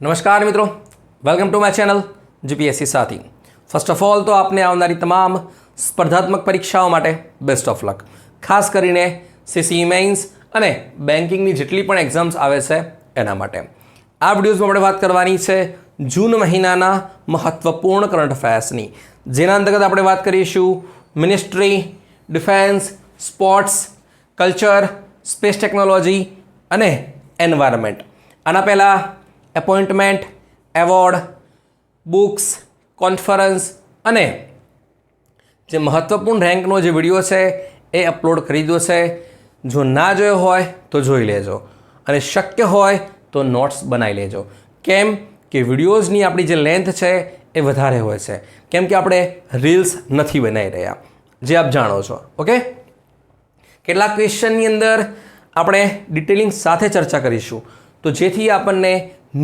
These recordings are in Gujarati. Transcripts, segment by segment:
नमस्कार मित्रों, welcome to my channel GPSC साथी। फर्स्ट ऑफ ऑल तो आपने આવનારી તમામ સ્પર્ધાત્મક પરીક્ષાઓ માટે બેસ્ટ ઓફ લક। ખાસ કરીને સીસી મેઇન્સ અને બેન્કિંગની જેટલી પણ એક્ઝામ્સ આવે છે એના માટે આ વિડીયોઝમાં આપણે વાત કરવાની છે જૂન મહિનાના મહત્વપૂર્ણ કરંટ અફેર્સની, જેના અંતર્ગત આપણે વાત કરીશું ministry, defence, sports, culture, space technology અને એન્વાયરમેન્ટ। આના પહેલાં એપોઇન્ટમેન્ટ, એવોર્ડ, બુક્સ, કોન્ફરન્સ અને જે મહત્વપૂર્ણ રેન્કનો જે વિડીયો છે એ અપલોડ કરી દો છે। જો ના જોયો હોય તો જોઈ લેજો અને શક્ય હોય તો નોટ્સ બનાવી લેજો। કેમ કે વિડીયોઝની આપણી જે લેન્થ છે એ વધારે હોય છે, કેમ કે આપણે રીલ્સ નથી બનાવી રહ્યા, જે આપ જાણો છો। ઓકે, કેટલાક ક્વેશ્ચનની અંદર આપણે ડિટેલિંગ સાથે ચર્ચા કરીશું, તો જેથી આપણને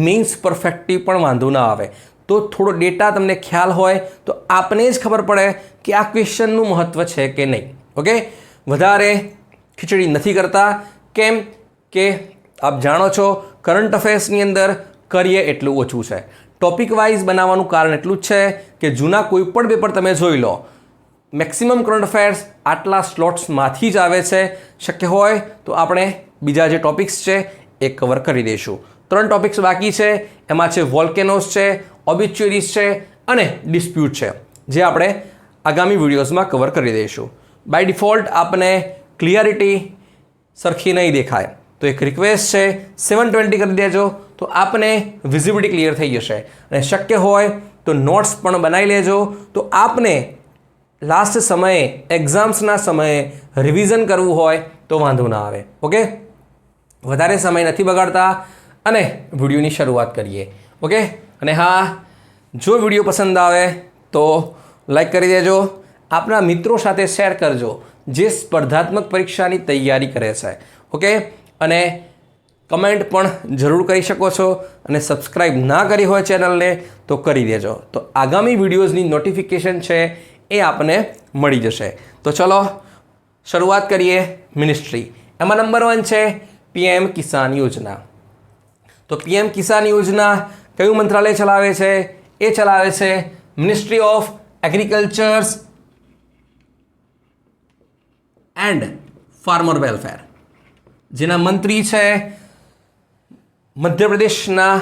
મીન્સ પરફેક્ટલી પણ વાંધો ના આવે, તો થોડો ડેટા તમને ખ્યાલ હોય તો આપને જ ખબર પડે કે આ ક્વેશ્ચનનું મહત્ત્વ છે કે નહીં। ઓકે, વધારે ખીચડી નથી કરતા, કેમ કે આપ જાણો છો કરંટ અફેર્સની અંદર કરીએ એટલું ઓછું છે। ટોપિક વાઇઝ બનાવવાનું કારણ એટલું જ છે કે જૂના કોઈ પણ પેપર તમે જોઈ લો, મેક્સિમમ કરંટ અફેર્સ આટલા સ્લોટ્સમાંથી જ આવે છે। શક્ય હોય તો આપણે બીજા જે ટોપિક્સ છે એ કવર કરી દઈશું। 3 ટોપિક્સ બાકી છે, એમાં છે વોલ્કેનોસ છે, ઓબિચ્યુરીઝ છે અને ડિસ્પ્યુટ છે, જે આપણે આગામી વિડીયોઝમાં કવર કરી દઈશું। બાય ડિફોલ્ટ આપને ક્લિયરિટી સરખી નહીં દેખાય તો એક રિક્વેસ્ટ છે 720 કરી દેજો, તો આપને વિઝિબિલિટી ક્લિયર થઈ જશે અને શક્ય હોય તો નોટ્સ પણ બનાવી લેજો, તો આપને લાસ્ટ સમયે એક્ઝામ્સના સમયે રિવિઝન કરવું હોય તો વાંધો ના આવે। ઓકે, વધારે સમય નથી બગાડતા અને વિડીયોની શરૂઆત કરીએ। ઓકે, અને હા, જો વિડીયો પસંદ આવે તો લાઈક કરી દેજો, આપણા મિત્રો સાથે શેર કરજો જે સ્પર્ધાત્મક પરીક્ષાની તૈયારી કરે છે। ઓકે, અને કમેન્ટ પણ જરૂર કરી શકો છો અને સબસ્ક્રાઈબ ના કરી હોય ચેનલને તો કરી દેજો, તો આગામી વિડીયોઝની નોટિફિકેશન છે એ આપને મળી જશે। તો ચલો શરૂઆત કરીએ મિનિસ્ટ્રી। એમાં નંબર 1 છે પીએમ કિસાન યોજના। તો પીએમ કિસાન યોજના કયું મંત્રાલય ચલાવે છે? એ ચલાવે છે ministry of agricultures and farmer welfare, જેના મંત્રી છે મધ્યપ્રદેશના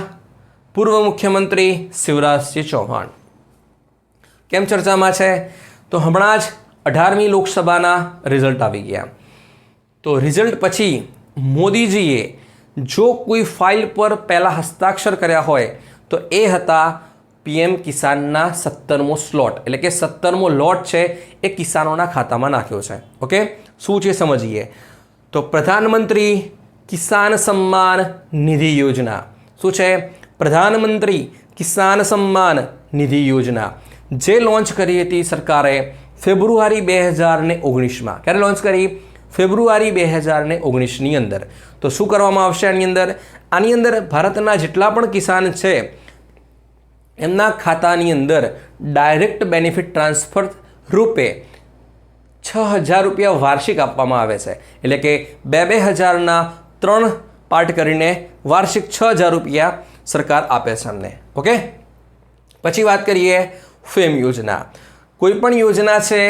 પૂર્વ મુખ્યમંત્રી શિવરાજસિંહ ચૌહાણ। કેમ ચર્ચામાં છે? તો હમણાં જ 18મી લોકસભાના રિઝલ્ટ આવી ગયા, તો રિઝલ્ટ પછી મોદીજીએ જો કોઈ ફાઇલ પર પહેલાં હસ્તાક્ષર કર્યા હોય તો એ હતા પીએમ કિસાનના 17મો સ્લોટ, એટલે કે 17મો લોટ છે એ કિસાનોના ખાતામાં નાખ્યો છે। ઓકે, શું છે સમજીએ। તો પ્રધાનમંત્રી કિસાન સન્માન નિધિ યોજના શું છે? પ્રધાનમંત્રી કિસાન સન્માન નિધિ યોજના, જે લોન્ચ કરી હતી સરકારે ફેબ્રુઆરી 2019માં। ક્યારે લોન્ચ કરી? ફેબ્રુઆરી 2019ની અંદર। તો શું કરવામાં આવશે આની અંદર ભારતના જેટલા પણ કિસાન છે એમના ખાતાની અંદર ડાયરેક્ટ બેનિફિટ ટ્રાન્સફર રૂપે 6,000 રૂપિયા વાર્ષિક આપવામાં આવે છે, એટલે કે 2,000ના 3 પાર્ટ કરીને વાર્ષિક 6,000 રૂપિયા સરકાર આપે છે અમને। ઓકે, પછી વાત કરીએ ફેમ યોજના। કોઈ પણ યોજના છે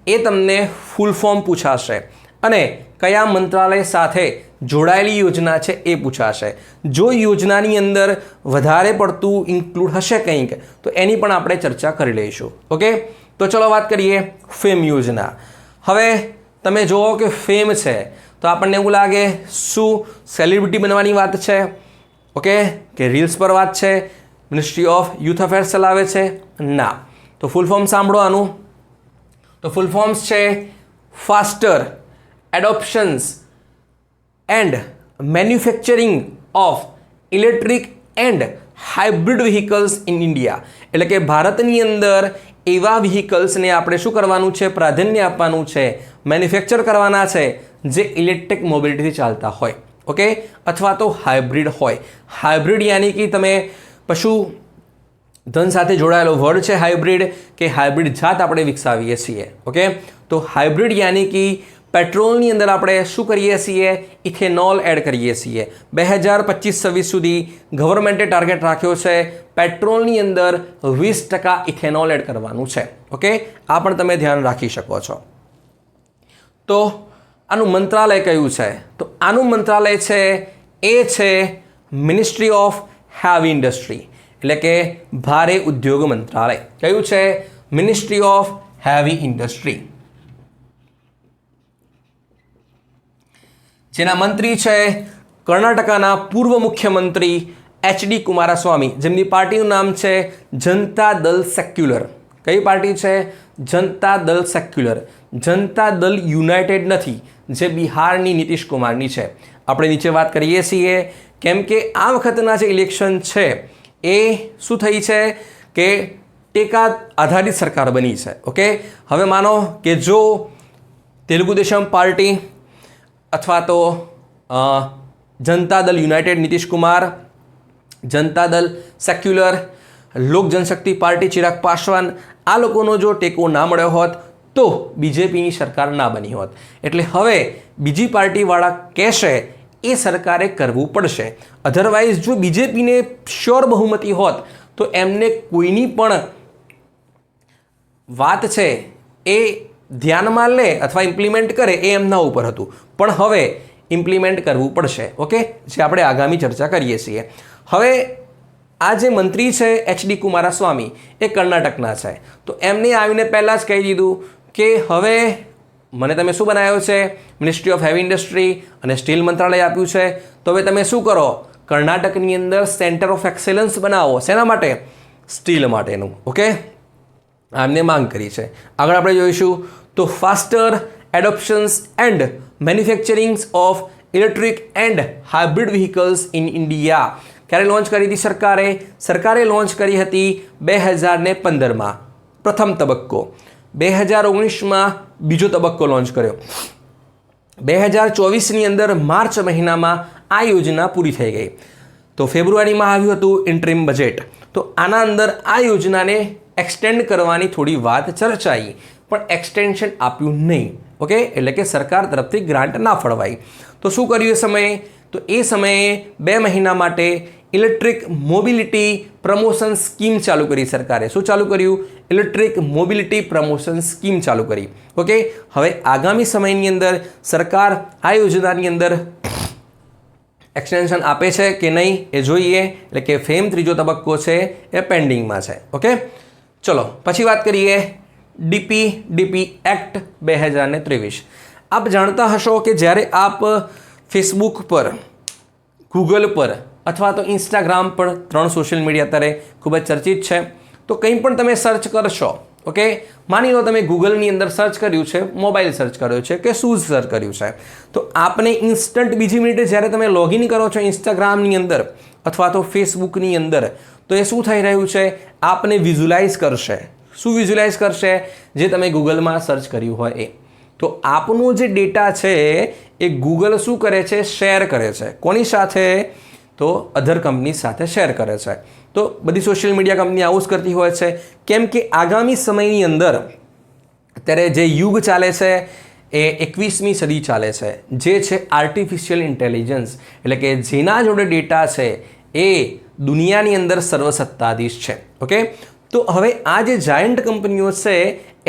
એ તમને ફૂલ ફોર્મ પૂછાશે અને કયા મંત્રાલય સાથે જોડાયેલી યોજના છે એ પૂછાશે। જો યોજનાની અંદર વધારે પડતું ઇન્ક્લુડ હશે કંઈક તો એની પણ આપણે ચર્ચા કરી લઈશું। ઓકે, તો ચલો વાત કરીએ ફેમ યોજના। હવે તમે જુઓ કે ફેમ છે તો આપણને એવું લાગે શું સેલિબ્રિટી બનવાની વાત છે? ઓકે, કે રીલ્સ પર વાત છે, મિનિસ્ટ્રી ઓફ યુથ અફેર્સ ચલાવે છે? ના। તો ફૂલ ફોર્મ સાંભળો આનું। તો ફૂલ ફોર્મ્સ છે faster adoptions and manufacturing of electric and hybrid vehicles in India, એટલે કે ભારતની અંદર એવા વ્હીકલ્સને આપણે શું કરવાનું છે? પ્રાધાન્ય આપવાનું છે, મેન્યુફેક્ચર કરવાના છે જે ઇલેક્ટ્રિક મોબિલિટીથી ચાલતા હોય। ઓકે, અથવા તો હાઇબ્રિડ હોય। હાઇબ્રિડ યાની કે તમે પશુ ધન સાથે જોડાયેલો વર્ડ છે હાઇબ્રિડ, કે હાઇબ્રિડ જાત આપણે વિકસાવીએ છીએ। ઓકે, તો હાઇબ્રિડ યાની કે પેટ્રોલની અંદર આપણે શું કરીએ છીએ? ઇથેનોલ એડ કરીએ છીએ. 2025-26 સુધી ગવર્મેન્ટે ટાર્ગેટ રાખ્યો છે પેટ્રોલની અંદર 20% ઇથેનોલ એડ કરવાનું છે. ઓકે, આ પણ તમે ધ્યાન રાખી શકો છો. તો આનું મંત્રાલય કયું છે? તો આનું મંત્રાલય છે એ છે મિનિસ્ટ્રી ઓફ હેવી ઇન્ડસ્ટ્રી, એટલે કે ભારે ઉદ્યોગ મંત્રાલય. કયું છે? Ministry of heavy industry. જેના મંત્રી છે કર્ણાટકના પૂર્વ મુખ્યમંત્રી એચ.ડી. કુમારસ્વામી, જેમની પાર્ટીનું નામ છે જનતા દળ સેક્યુલર. કઈ પાર્ટી છે? જનતા દળ સેક્યુલર. જનતા દળ યુનાઇટેડ નથી, જે બિહારની નીતિશ કુમારની છે. આપણે નીચે વાત કરીએ છીએ કેમ કે આ વખતના જે ઇલેક્શન છે એ શું થઈ છે કે ટેકા આધારિત સરકાર બની છે. ઓકે, હવે માનો કે જો તેલુગુ દેશમ પાર્ટી અથવા તો જનતા દળ યુનાઇટેડ નીતિશ કુમાર, જનતા દળ સેક્યુલર, લોક જનશક્તિ પાર્ટી ચિરાગ પાસવાન, આ લોકોનો જો ટેકો ના મળ્યો હોત તો બીજેપીની સરકાર ના બની હોત. એટલે હવે બીજી પાર્ટીવાળા કહેશે એ સરકારે કરવું પડશે. અધરવાઇઝ જો બીજેપીને શ્યોર બહુમતી હોત તો એમને કોઈની પણ વાત છે એ ધ્યાનમાં લે અથવા ઇમ્પ્લિમેન્ટ કરે એ એમના ઉપર હતું. પણ હવે ઇમ્પ્લિમેન્ટ કરવું પડશે. ઓકે, જે આપણે આગામી ચર્ચા કરીએ છીએ. હવે આ જે મંત્રી છે એચ.ડી. કુમારસ્વામી એ કર્ણાટકના છે. તો એમને આવીને પહેલાં જ કહી દીધું કે હવે મને તમે શું બનાવ્યો છે? મિનિસ્ટ્રી ઓફ હેવી ઇન્ડસ્ટ્રી અને સ્ટીલ મંત્રાલય આપ્યું છે. તો હવે તમે શું કરો? કર્ણાટકની અંદર સેન્ટર ઓફ એક્સેલન્સ બનાવો. શેના માટે? સ્ટીલ માટેનું. ઓકે, આમને માંગ કરી છે. આગળ આપણે જોઈશું તો faster adoptions and manufacturing of electric and hybrid vehicles in India. ક્યારે લોન્ચ કરી હતી સરકારે? સરકારે લોન્ચ કરી હતી 2015માં પ્રથમ તબક્કો, 2019માં બીજો તબક્કો લોન્ચ કર્યો, 2024ની અંદર માર્ચ મહિનામાં આ યોજના પૂરી થઈ ગઈ. તો ફેબ્રુઆરીમાં આવ્યું હતું ઇન્ટરિમ બજેટ. તો આના અંદર આ યોજનાને એક્સટેન્ડ કરવાની થોડી વાત ચર્ચાઈ, પણ એક્સટેન્શન આપ્યું નહીં. ઓકે, એટલે કે સરકાર તરફથી ગ્રાન્ટ ના ફળવાઈ. તો શું કર્યું એ સમયે? તો એ સમયે 2 મહિના માટે ઇલેક્ટ્રિક મોબિલિટી પ્રમોશન સ્કીમ ચાલુ કરી સરકારે. શું ચાલુ કર્યું? ઇલેક્ટ્રિક મોબિલિટી પ્રમોશન સ્કીમ ચાલુ કરી. ઓકે, હવે આગામી સમયની અંદર સરકાર આ યોજનાની અંદર એક્સટેન્શન આપે છે કે નહીં એ જોઈએ. એટલે કે ફેમ ત્રીજો તબક્કો છે એ પેન્ડિંગમાં છે. ઓકે, ચલો પછી વાત કરીએ ડીપી એક્ટ 2023. આપ જાણતા હશો કે જ્યારે આપ ફેસબુક પર, ગૂગલ પર અથવા તો ઇન્સ્ટાગ્રામ પર, 3 સોશિયલ મીડિયા અત્યારે ખૂબ જ ચર્ચિત છે, તો કંઈ પણ તમે સર્ચ કરશો. ઓકે, માની લો તમે ગૂગલની અંદર સર્ચ કર્યું છે, મોબાઈલ સર્ચ કર્યો છે કે શૂઝ સર્ચ કર્યું છે, તો આપને ઇન્સ્ટન્ટ બીજી મિનિટે જ્યારે તમે લોગિન કરો છો ઇન્સ્ટાગ્રામની અંદર અથવા તો ફેસબુકની અંદર, તો એ શું થઈ રહ્યું છે? આપને વિઝ્યુલાઇઝ કરશે. શું વિઝ્યુલાઇઝ કરશે? જે તમે ગૂગલમાં સર્ચ કર્યું હોય એ. તો આપનો જે ડેટા છે એ ગૂગલ શું કરે છે? શેર કરે છે. કોની સાથે? તો અધર કંપની સાથે શેર કરે છે. તો બધી સોશિયલ મીડિયા કંપની આવું જ કરતી હોય છે. કેમ કે આગામી સમયની અંદર અત્યારે જે યુગ ચાલે છે એ 21મી સદી ચાલે છે, જે છે આર્ટિફિશિયલ ઇન્ટેલિજન્સ. એટલે કે જેના જોડે ડેટા છે એ દુનિયાની અંદર સર્વસત્તાધીશ છે. ઓકે, તો હવે આ જે જાયન્ટ કંપનીઓ છે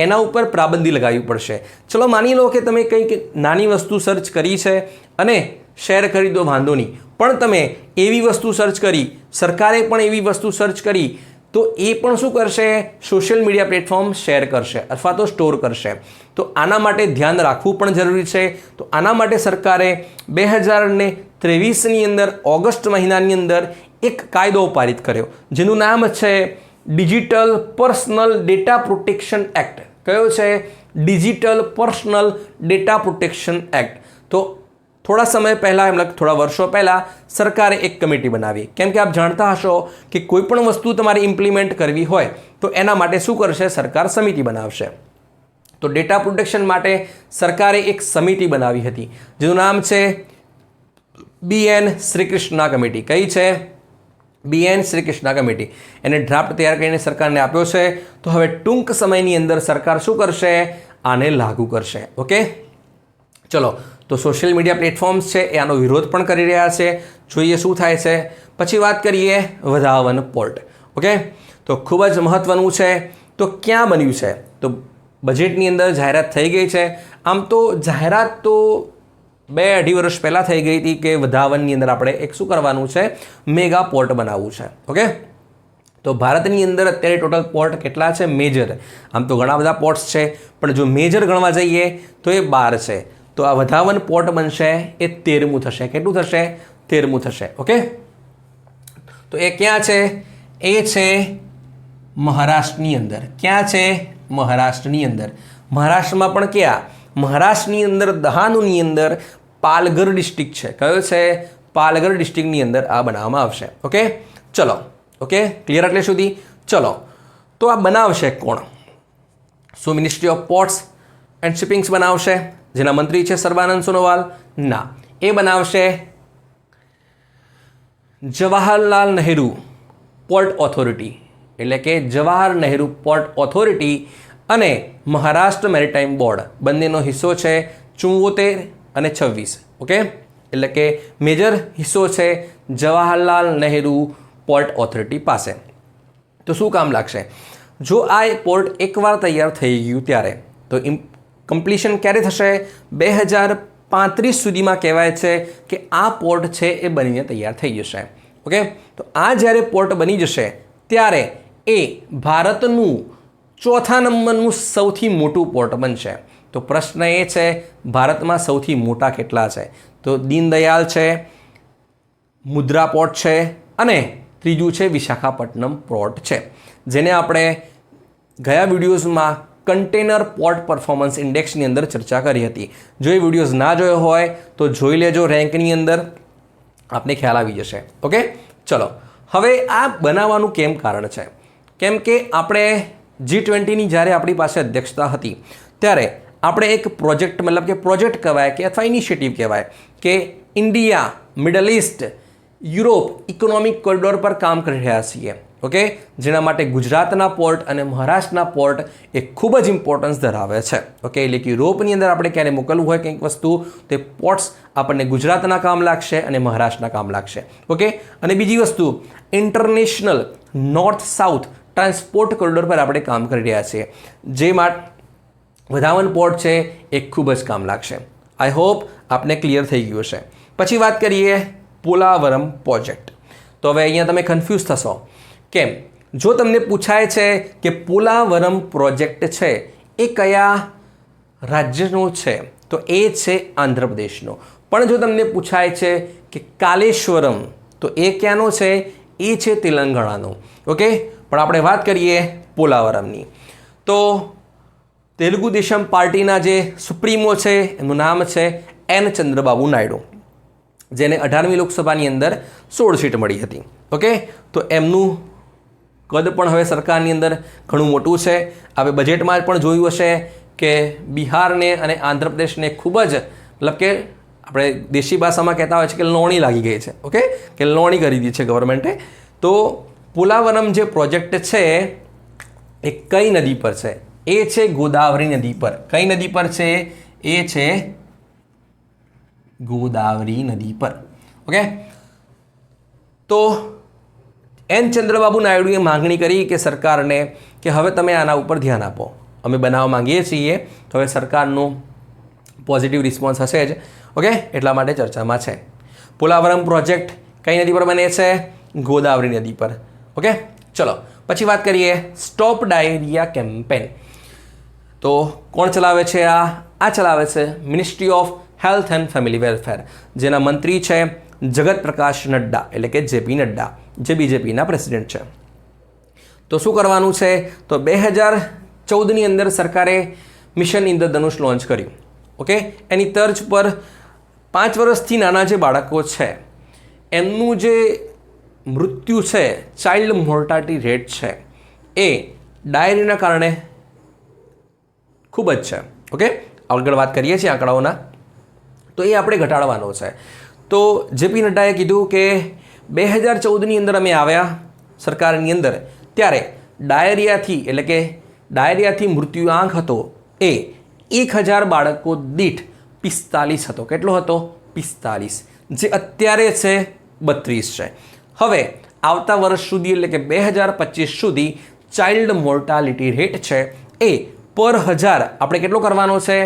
એના ઉપર પાબંદી લગાવવી પડશે. ચલો માની લો કે તમે કંઈક નાની વસ્તુ સર્ચ કરી છે અને શેર કરી દો, વાંધો નહીં. પણ તમે એવી વસ્તુ સર્ચ કરી, સરકારે પણ એવી વસ્તુ સર્ચ કરી, તો એ પણ શું કરશે? સોશિયલ મીડિયા પ્લેટફોર્મ શેર કરશે અથવા તો સ્ટોર કરશે. તો આના માટે ધ્યાન રાખવું પણ જરૂરી છે. તો આના માટે સરકારે 2023ની અંદર ઓગસ્ટ મહિનાની અંદર એક કાયદો પારિત કર્યો, જેનું નામ છે digital personal data protection act. કયો છે? Digital personal data protection act. તો થોડા સમય પહેલાં, એમ થોડા વર્ષો પહેલાં સરકારે એક કમિટી બનાવી. કેમ કે આપ જાણતા હશો કે કોઈ પણ વસ્તુ તમારે ઇમ્પ્લિમેન્ટ કરવી હોય તો એના માટે શું કરશે? સરકાર સમિતિ બનાવશે. તો ડેટા પ્રોટેક્શન માટે સરકારે એક સમિતિ બનાવી હતી, જેનું નામ છે BN શ્રીકૃષ્ણા કમિટી. કઈ છે? BN Srikrishna committee. એને ડ્રાફ્ટ તૈયાર કરીને સરકારને આપ્યો છે. તો હવે ટૂંક સમયની અંદર સરકાર શું કરશે? આને લાગુ કરશે. ઓકે, ચલો, તો સોશિયલ મીડિયા પ્લેટફોર્મ્સ છે એ આનો વિરોધ પણ કરી રહ્યા છે. જોઈએ શું થાય છે. પછી વાત કરીએ વધાવન પોર્ટ. ઓકે, તો ખૂબ જ મહત્ત્વનું છે. તો ક્યાં બન્યું છે? તો બજેટની અંદર જાહેરાત થઈ ગઈ છે. આમ તો જાહેરાત તો 2-2.5 વર્ષ પહેલાં થઈ ગઈ હતી કે વધાવનની અંદર આપણે એક શું કરવાનું છે, મેગા પોર્ટ બનાવવું છે. ઓકે, તો ભારતની અંદર અત્યારે ટોટલ પોર્ટ કેટલા છે મેજર? આમ તો ઘણા બધા પોર્ટ્સ છે, પણ જો મેજર ગણવા જઈએ તો એ 12 છે. તો આ વધાવન પોર્ટ બનશે એ 13મું થશે. કેટલું થશે? 13મું થશે. ઓકે, તો એ ક્યાં છે? એ છે મહારાષ્ટ્રની અંદર. ક્યાં છે? મહારાષ્ટ્રની અંદર. મહારાષ્ટ્રમાં પણ ક્યાં? મહારાષ્ટ્રની અંદર દહાનુની અંદર પાલઘર ડિસ્ટ્રિક્ટ છે. કયો છે? પાલઘર ડિસ્ટ્રિક્ટની અંદર આ બનાવવામાં આવશે. ઓકે, ચલો. ઓકે, ક્લિયર એટલે સુધી? ચલો, તો આ બનાવશે કોણ? શું મિનિસ્ટ્રી ઓફ પોર્ટ્સ એન્ડ શિપિંગ્સ બનાવશે, જેના મંત્રી છે સર્બાનંદ સોનોવાલ? ના, એ બનાવશે જવાહરલાલ નહેરુ પોર્ટ ઓથોરિટી. એટલે કે જવાહર નહેરુ પોર્ટ ઓથોરિટી અને મહારાષ્ટ્ર મેરીટાઈમ બોર્ડ બંનેનો હિસ્સો છે 74 અને 26. ઓકે, એટલે કે મેજર હિસ્સો છે જવાહરલાલ નહેરુ પોર્ટ ઓથોરિટી પાસે. તો શું કામ લાગશે? જો આ પોર્ટ એકવાર તૈયાર થઈ ગયું ત્યારે તો કમ્પ્લીશન ક્યારે થશે? 2035 સુધીમાં કહેવાય છે કે આ પોર્ટ છે એ બનીને તૈયાર થઈ જશે. ઓકે, તો આ જ્યારે પોર્ટ બની જશે ત્યારે એ ભારતનું 4થા નંબરનું સૌથી મોટું પોર્ટ બનશે. તો પ્રશ્ન એ છે ભારતમાં સૌથી મોટા કેટલા છે? તો દીનદયાલ છે, મુદ્રા પોર્ટ છે અને ત્રીજું છે વિશાખાપટ્ટનમ પોર્ટ છે, જેને આપણે ગયા વિડીયોઝમાં કન્ટેનર પોર્ટ પરફોર્મન્સ ઇન્ડેક્સની અંદર ચર્ચા કરી હતી. જો એ વિડીયોઝ ના જોયો હોય તો જોઈ લેજો. રેન્કની અંદર આપને ખ્યાલ આવી જશે. ઓકે, ચલો. હવે આ બનાવવાનું કેમ કારણ છે? કેમ કે આપણે G20ની જ્યારે આપણી પાસે અધ્યક્ષતા હતી ત્યારે આપણે એક પ્રોજેક્ટ, મતલબ કે પ્રોજેક્ટ કહેવાય કે અથવા ઇનિશિયેટિવ કહેવાય કે India middle east Europe economic corridor પર કામ કરી રહ્યા છીએ. ઓકે, જેના માટે ગુજરાતના પોર્ટ અને મહારાષ્ટ્રના પોર્ટ એ ખૂબ જ ઇમ્પોર્ટન્સ ધરાવે છે. ઓકે, એટલે કે યુરોપની અંદર આપણે ક્યારે મોકલવું હોય કંઈક વસ્તુ, તે પોર્ટ્સ આપણને ગુજરાતના કામ લાગશે અને મહારાષ્ટ્રના કામ લાગશે. ઓકે, અને બીજી વસ્તુ, international north south transport corridor પર આપણે કામ કરી રહ્યા છીએ, જે માટે વધાવન પોર્ટ છે એ ખૂબ જ કામ લાગશે. આઈ હોપ આપને ક્લિયર થઈ ગયું હશે. પછી વાત કરીએ પોલાવરમ પ્રોજેક્ટ. તો હવે અહીંયા તમે કન્ફ્યુઝ થશો. કેમ? જો તમને પૂછાય છે કે પોલાવરમ પ્રોજેક્ટ છે એ કયા રાજ્યનો છે, તો એ છે આંધ્રપ્રદેશનો. પણ જો તમને પૂછાય છે કે કાલેશ્વરમ, તો એ ક્યાંનો છે? એ છે તેલંગાણાનો. ઓકે, પણ આપણે વાત કરીએ પોલાવરમની. તો તેલુગુ દેશમ પાર્ટીના જે સુપ્રીમો છે એમનું નામ છે એન ચંદ્રબાબુ નાયડુ, જેને 18મી લોકસભાની અંદર 16 સીટ મળી હતી. ઓકે, તો એમનું કદ પણ હવે સરકારની અંદર ઘણું મોટું છે. હવે બજેટમાં પણ જોયું હશે કે બિહારને અને આંધ્રપ્રદેશને ખૂબ જ, મતલબ કે આપણે દેશી ભાષામાં કહેતા હોય છે કે લોણી લાગી ગઈ છે. ઓકે, કે લોણી કરી દીધી છે ગવર્મેન્ટે. તો પોલાવરમ જે પ્રોજેક્ટ છે એ કઈ નદી પર છે? એ છે ગોદાવરી નદી પર. કઈ નદી પર છે? એ છે ગોદાવરી નદી પર. ઓકે, તો એન ચંદ્રબાબુ નાયડુએ માંગણી કરી કે સરકારને કે હવે તમે આના ઉપર ધ્યાન આપો, અમે બનાવવા માંગીએ છીએ. તો હવે સરકારનું પોઝિટિવ રિસ્પોન્સ હશે જ. ઓકે, એટલા માટે ચર્ચામાં છે. પોલાવરમ પ્રોજેક્ટ કઈ નદી પર બને છે? ગોદાવરી નદી પર. ઓકે, ચલો. પછી વાત કરીએ સ્ટોપ ડાયરિયા કેમ્પેન. તો કોણ ચલાવે છે આ ચલાવે છે ministry of health and family welfare, જેના મંત્રી છે જગત પ્રકાશ નડ્ડા, એટલે કે જેપી નડ્ડા, જે બીજેપીના પ્રેસિડેન્ટ છે. તો શું કરવાનું છે? તો 2014ની અંદર સરકારે મિશન ઇન્દ્રધનુષ લોન્ચ કર્યું. ઓકે, એની તર્જ પર 5 વર્ષથી નાના જે બાળકો છે એમનું જે મૃત્યુ છે, ચાઇલ્ડ મોર્ટાલિટી રેટ છે, એ ડાયરિયાના કારણે ખૂબ જ છે. ઓકે, આગળ વાત કરીએ છીએ આંકડાઓના. તો એ આપણે ઘટાડવાનો છે. તો જેપી નડ્ડાએ કીધું કે 2014ની અંદર અમે આવ્યા સરકારની અંદર ત્યારે ડાયરિયાથી, એટલે કે ડાયરિયાથી મૃત્યુઆંક હતો એ 1000 બાળકો દીઠ 45 હતો. કેટલો હતો? 45, જે અત્યારે છે 32 છે. હવે આવતા વર્ષ સુધી એટલે કે 2025 સુધી ચાઇલ્ડ મોર્ટાલિટી રેટ છે એ પર 1000 આપણે કેટલો કરવાનો છે?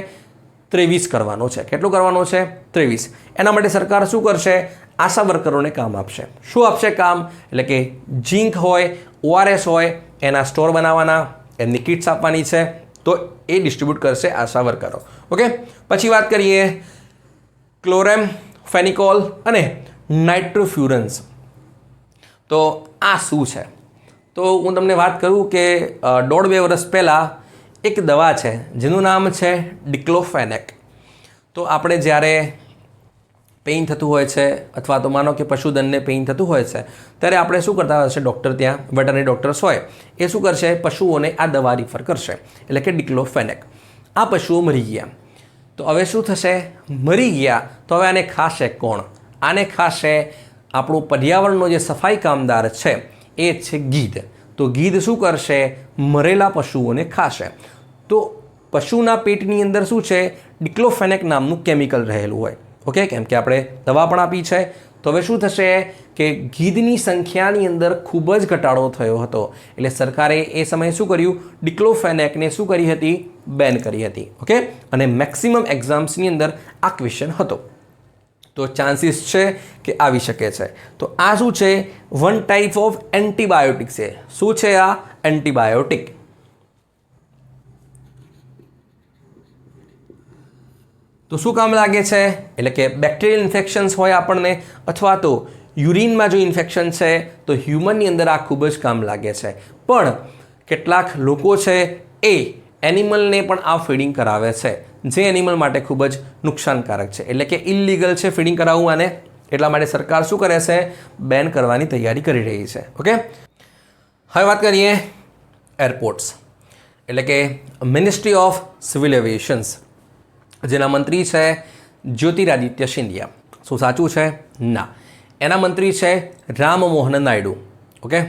23 કરવાનો છે. કેટલો કરવાનો છે? 23. એના માટે સરકાર શું કરશે? આશા વર્કરોને કામ આપશે. શું આપશે કામ? એટલે કે ઝીંક હોય, ORS હોય, એના સ્ટોર બનાવવાના, એમની કિટ્સ આપવાની છે, તો એ ડિસ્ટ્રીબ્યુટ કરશે આશા વર્કરો. ઓકે, પછી વાત કરીએ ક્લોરેમ ફેનિકોલ અને નાઇટ્રોફ્યુરન્સ. તો આ શું છે? તો હું તમને વાત કરું કે 1.5-2 વર્ષ પહેલાં એક દવા છે જેનું નામ છે ડિક્લોફેનેક. તો આપણે જ્યારે પેઇન થતું હોય છે અથવા તો માનો કે પશુધનને પેઇન થતું હોય છે ત્યારે આપણે શું કરતા હોય છે? ડૉક્ટર ત્યાં વેટરનરી ડૉક્ટર્સ હોય એ શું કરશે? પશુઓને આ દવા રિફર કરશે, એટલે કે ડિક્લોફેનેક. આ પશુઓ મરી ગયા, તો હવે શું થશે? મરી ગયા તો હવે આને ખાશે કોણ? આને ખાશે આપણું પર્યાવરણનો જે સફાઈ કામદાર છે એ છે ગીધ. તો ગીધ શું કરશે? મરેલા પશુઓને ખાશે. તો પશુના પેટની અંદર શું છે? ડિક્લોફેનેક નામનું કેમિકલ રહેલું હોય. ઓકે, કેમ કે આપણે દવા પણ આપી છે. તો હવે શું થશે કે ગીધની સંખ્યાની અંદર ખૂબ જ ઘટાડો થયો હતો, એટલે સરકારે એ સમયે શું કર્યું? ડિક્લોફેનેકને શું કરી હતી? બેન કરી હતી. ઓકે, અને મેક્સિમમ એક્ઝામ્સની અંદર આ ક્વેશ્ચન હતો, તો ચાન્સીસ છે કે આવી શકે છે. તો આ શું છે? વન ટાઈપ ઓફ એન્ટીબાયોટિક છે. શું છે આ? એન્ટીબાયોટિક. તો શું કામ લાગે છે? એટલે કે બેક્ટેરિયલ ઇન્ફેક્શન્સ હોય આપણને, અથવા તો યુરિનમાં જો ઇન્ફેક્શન છે તો હ્યુમનની અંદર આ ખૂબ જ કામ લાગે છે. પણ કેટલાક લોકો છે એ એનિમલને પણ આ ફીડિંગ કરાવે છે, જે એનિમલ માટે ખૂબ જ નુકસાનકારક છે. એટલે કે ઇલીગલ છે ફીડિંગ કરાવવું આને, એટલા માટે સરકાર શું કરે છે? બેન કરવાની તૈયારી કરી રહી છે. ઓકે, હવે વાત કરીએ એરપોર્ટ્સ, એટલે કે મિનિસ્ટ્રી ઓફ સિવિલ એવિએશન્સ, જેના મંત્રી છે જ્યોતિરાદિત્ય સિંધિયા. શું સાચું છે? ના. એના મંત્રી છે રામ મોહન નાયડુ. ઓકે,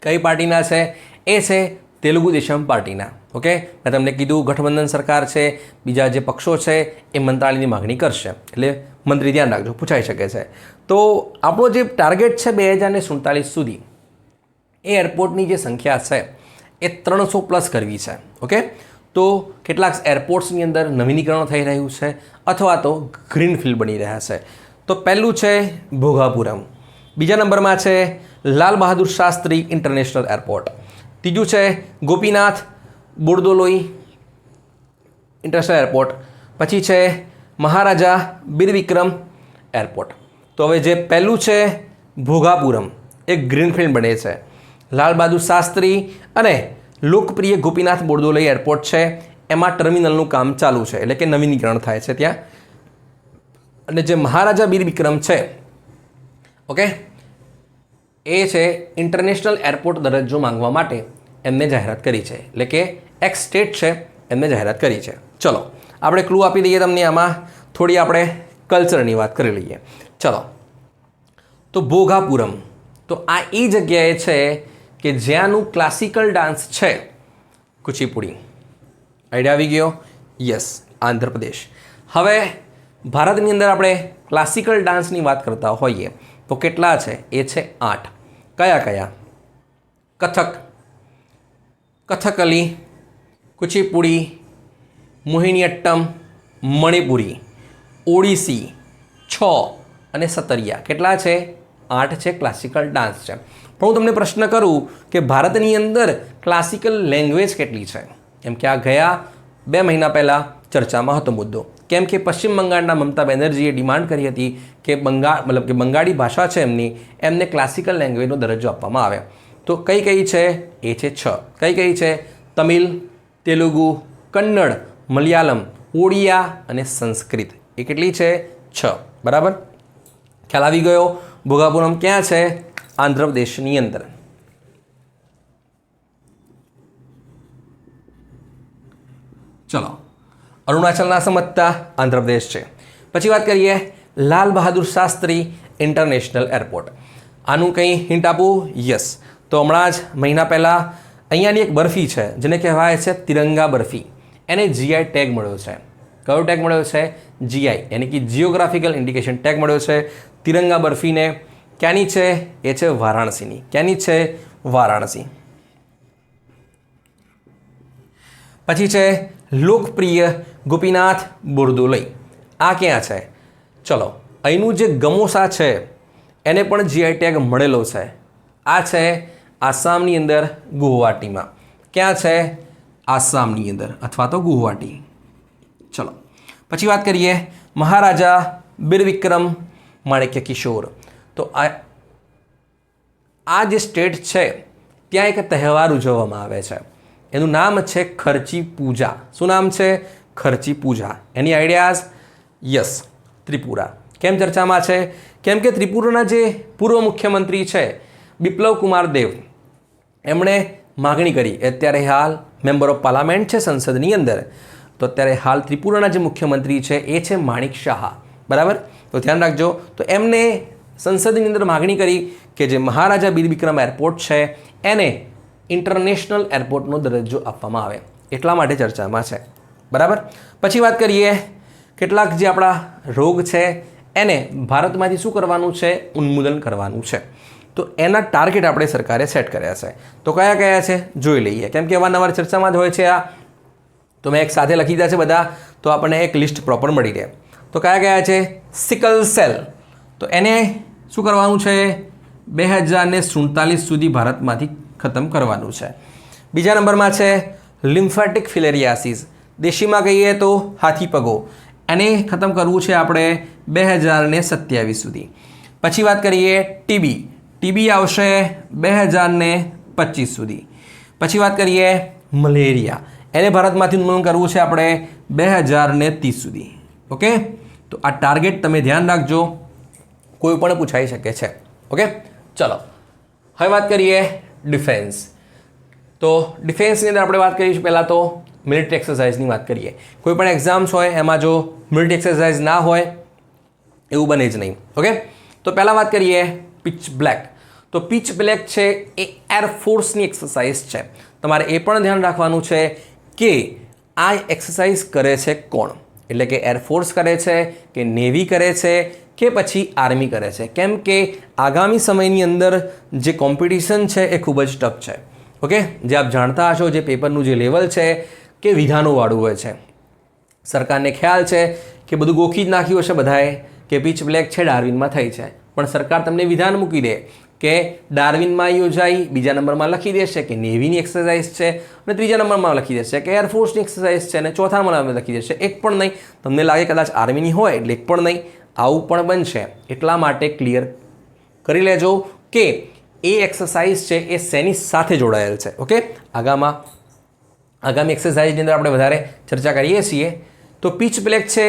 કઈ પાર્ટીના છે? એ છે તેલુગુ દેશમ પાર્ટીના. ઓકે, મેં તમને કીધું ગઠબંધન સરકાર છે, બીજા જે પક્ષો છે એ મંત્રાલયની માગણી કરશે, એટલે મંત્રી ધ્યાન રાખજો, પૂછાઈ શકે છે. તો આપણો જે ટાર્ગેટ છે 2047 સુધી એ એરપોર્ટની જે સંખ્યા છે એ 300+ કરવી છે. ઓકે, તો કેટલાક એરપોર્ટ્સની અંદર નવીનીકરણ થઈ રહ્યું છે અથવા તો ગ્રીનફિલ્ડ બની રહ્યા છે. તો પહેલું છે ભોગાપુરમ, બીજા નંબરમાં છે લાલ બહાદુર શાસ્ત્રી ઇન્ટરનેશનલ એરપોર્ટ, ત્રીજું છે ગોપીનાથ બોરદોલોઈ ઇન્ટરનેશનલ એરપોર્ટ, પછી છે મહારાજા બિરવિક્રમ એરપોર્ટ. તો હવે જે પહેલું છે ભોગાપુરમ એ ગ્રીનફિલ્ડ બને છે. લાલ બહાદુર શાસ્ત્રી અને લોકપ્રિય ગોપીનાથ બોરદોલોઈ એરપોર્ટ છે એમાં ટર્મિનલનું કામ ચાલુ છે, એટલે કે નવીનીકરણ થાય છે ત્યાં. અને જે મહારાજા બિરવિક્રમ છે, ઓકે, એ છે ઇન્ટરનેશનલ એરપોર્ટ દરજ્જો માંગવા માટે એમને જાહેરાત કરી છે, એટલે કે એક્સ સ્ટેટ છે એમને જાહેરાત કરી છે. ચલો આપણે ક્લુ આપી દઈએ તમને, આમાં થોડી આપણે કલ્ચરની વાત કરી લઈએ. ચલો, તો ભોગાપુરમ, તો આ એ જગ્યાએ છે કે જ્યાંનું ક્લાસિકલ ડાન્સ છે કુચીપુડી. આઈડિયા આવી ગયો? યસ, આંધ્રપ્રદેશ. હવે ભારતની અંદર આપણે ક્લાસિકલ ડાન્સની વાત કરતા હોઈએ તો કેટલા છે? એ છે 8. કયા કયા? કથક, કથકલી, કુચીપુડી, મોહિનીઅટ્ટમ, મણિપુરી, ઓડિસી, છ અને સતરિયા. કેટલા છે? 8 છે ક્લાસિકલ ડાન્સ છે. પણ હું તમને પ્રશ્ન કરું કે ભારતની અંદર ક્લાસિકલ લેંગ્વેજ કેટલી છે? કેમ કે આ ગયા 2 મહિના પહેલાં ચર્ચામાં હતો મુદ્દો. કેમ કે પશ્ચિમ બંગાળના મમતા બેનર્જીએ ડિમાન્ડ કરી હતી કે બંગાળી ભાષા છે એમને ક્લાસિકલ લેંગ્વેજનો દરજ્જો આપવામાં આવે. તો કઈ કઈ છે? એ છે 6. કઈ કઈ છે? તમિલ, તેલુગુ, કન્નડ, મલયાલમ, ઓડિયા અને સંસ્કૃત. એ કેટલી છે? 6. બરાબર, ખ્યાલ આવી ગયો? ભોગાપુરમ ક્યાં છે? આંધ્રપ્રદેશની અંદર. ચલો, અરુણાચલના સમજતા આંધ્રપ્રદેશ છે. પછી વાત કરીએ લાલ બહાદુર શાસ્ત્રી ઇન્ટરનેશનલ એરપોર્ટ. આનું કંઈ હિન્ટ આપું? યસ. તો હમણાં જ મહિના પહેલાં અહીંયાની એક બરફી છે જેને કહેવાય છે તિરંગા બરફી, એને GI ટેગ મળ્યો છે. કયો ટેગ મળ્યો છે? જીઆઈ યાની કે જિયોગ્રાફિકલ ઇન્ડિકેશન ટેગ મળ્યો છે તિરંગા બરફીને. ક્યાંની છે? એ છે વારાણસીની. ક્યાંની છે? વારાણસી. પછી છે લોકપ્રિય ગોપીનાથ બોરદોલઈ. આ ક્યાં છે? ચલો, અહીંનું જે ગમોસા છે એને પણ જીઆઈ ટેગ મળેલો છે. આ છે આસામની અંદર ગુવાહાટીમાં. ક્યાં છે? આસામની અંદર અથવા તો ગુવાહાટી. ચલો પછી વાત કરીએ મહારાજા બિરવિક્રમ માણિક્ય કિશોર. તો આ જે સ્ટેટ છે ત્યાં એક તહેવાર ઉજવવામાં આવે છે. એનું નામ છે ખર્ચી પૂજા. શું નામ છે? ખર્ચી પૂજા. એની આઈડિયાઝ? યસ, ત્રિપુરા. કેમ ચર્ચામાં છે? કેમ કે ત્રિપુરાના જે પૂર્વ મુખ્યમંત્રી છે બિપ્લવ કુમાર દેવ, એમણે માગણી કરી, અત્યારે હાલ મેમ્બર ઓફ પાર્લામેન્ટ છે સંસદની અંદર, તો અત્યારે હાલ ત્રિપુરાના જે મુખ્યમંત્રી છે એ છે માણિક શાહ. બરાબર, તો ધ્યાન રાખજો. તો એમને સંસદની અંદર માગણી કરી કે જે મહારાજા બિરવિક્રમ એરપોર્ટ છે એને ઇન્ટરનેશનલ એરપોર્ટનો દરજ્જો આપવામાં આવે. એટલા માટે ચર્ચામાં છે. બરાબર. પછી વાત કરીએ કેટલાક જે આપણા રોગ છે એને ભારતમાંથી શું કરવાનું છે? ઉન્મૂલન કરવાનું છે. તો એના ટાર્ગેટ આપણે સરકારે સેટ કર્યા છે. તો કયા કયા છે જોઈ લઈએ, કેમ કે અવારનવાર ચર્ચામાં જ હોય છે આ. તો મેં એક સાથે લખી દીધા છે બધા, તો આપણને એક લિસ્ટ પ્રોપર મળી રહે. તો કયા કયા છે? Sickle cell. તો એને શું કરવાનું છે? 2047 સુધી ભારતમાંથી ખતમ કરવાનું છે. બીજા નંબરમાં છે લિમ્ફેટિક ફિલેરિયાસિસ. દેશીમાં કહીએ તો હાથી પગો. એને ખતમ કરવું છે આપણે 2027 સુધી. પછી વાત કરીએ ટીબી. ટીબી આવશે 2025 સુધી. પછી વાત કરીએ મલેરિયા. એને ભારતમાંથી ઉન્મૂલન કરવું છે આપણે 2030 સુધી. ઓકે, તો આ ટાર્ગેટ તમે ધ્યાન રાખજો, કોઈ પણ પૂછાઈ શકે છે. ઓકે, ચલો હવે વાત કરીએ ડિફેન્સ. તો ડિફેન્સની અંદર આપણે વાત કરીશું પહેલાં તો મિલિટરી એક્સરસાઇઝની વાત કરીએ. કોઈ પણ એક્ઝામ્સ હોય એમાં જો મિલિટરી એક્સરસાઇઝ ના હોય એવું બને જ નહીં. ઓકે, તો પહેલાં વાત કરીએ પિચ બ્લેક. તો પિચ બ્લેક છે એ એરફોર્સની એક્સરસાઇઝ છે. તમારે એ પણ ધ્યાન રાખવાનું છે કે આ એક્સરસાઇઝ કરે છે કોણ, એટલે કે એરફોર્સ કરે છે કે નેવી કરે છે કે પછી આર્મી કરે છે. કેમ કે આગામી સમયની અંદર જે કોમ્પિટિશન છે એ ખૂબ જ ટફ છે. ઓકે, જે આપ જાણતા હશો જે પેપરનું જે લેવલ છે કે વિધાનોવાળું હોય છે. સરકારને ખ્યાલ છે કે બધું ગોખી જ નાખ્યું હશે બધાએ કે પિચ બ્લેક છે ડાર્વિનમાં થઈ છે, પણ સરકાર તમને વિધાન મૂકી દે કે ડાર્વિનમાં યોજાઈ, બીજા નંબરમાં લખી દેશે કે નેવીની એક્સરસાઇઝ છે, અને ત્રીજા નંબરમાં લખી દેશે કે એરફોર્સની એક્સરસાઇઝ છે, અને ચોથા નંબરમાં લખી દેશે એક પણ નહીં. તમને લાગે કદાચ આર્મીની હોય એટલે એક પણ નહીં, આવું પણ બનશે. એટલા માટે ક્લિયર કરી લેજો કે એ એક્સરસાઇઝ છે એ શેની સાથે જોડાયેલ છે. ઓકે, આગામી એક્સરસાઇઝની અંદર આપણે વધારે ચર્ચા કરીએ છીએ. તો પિચ બ્લેક છે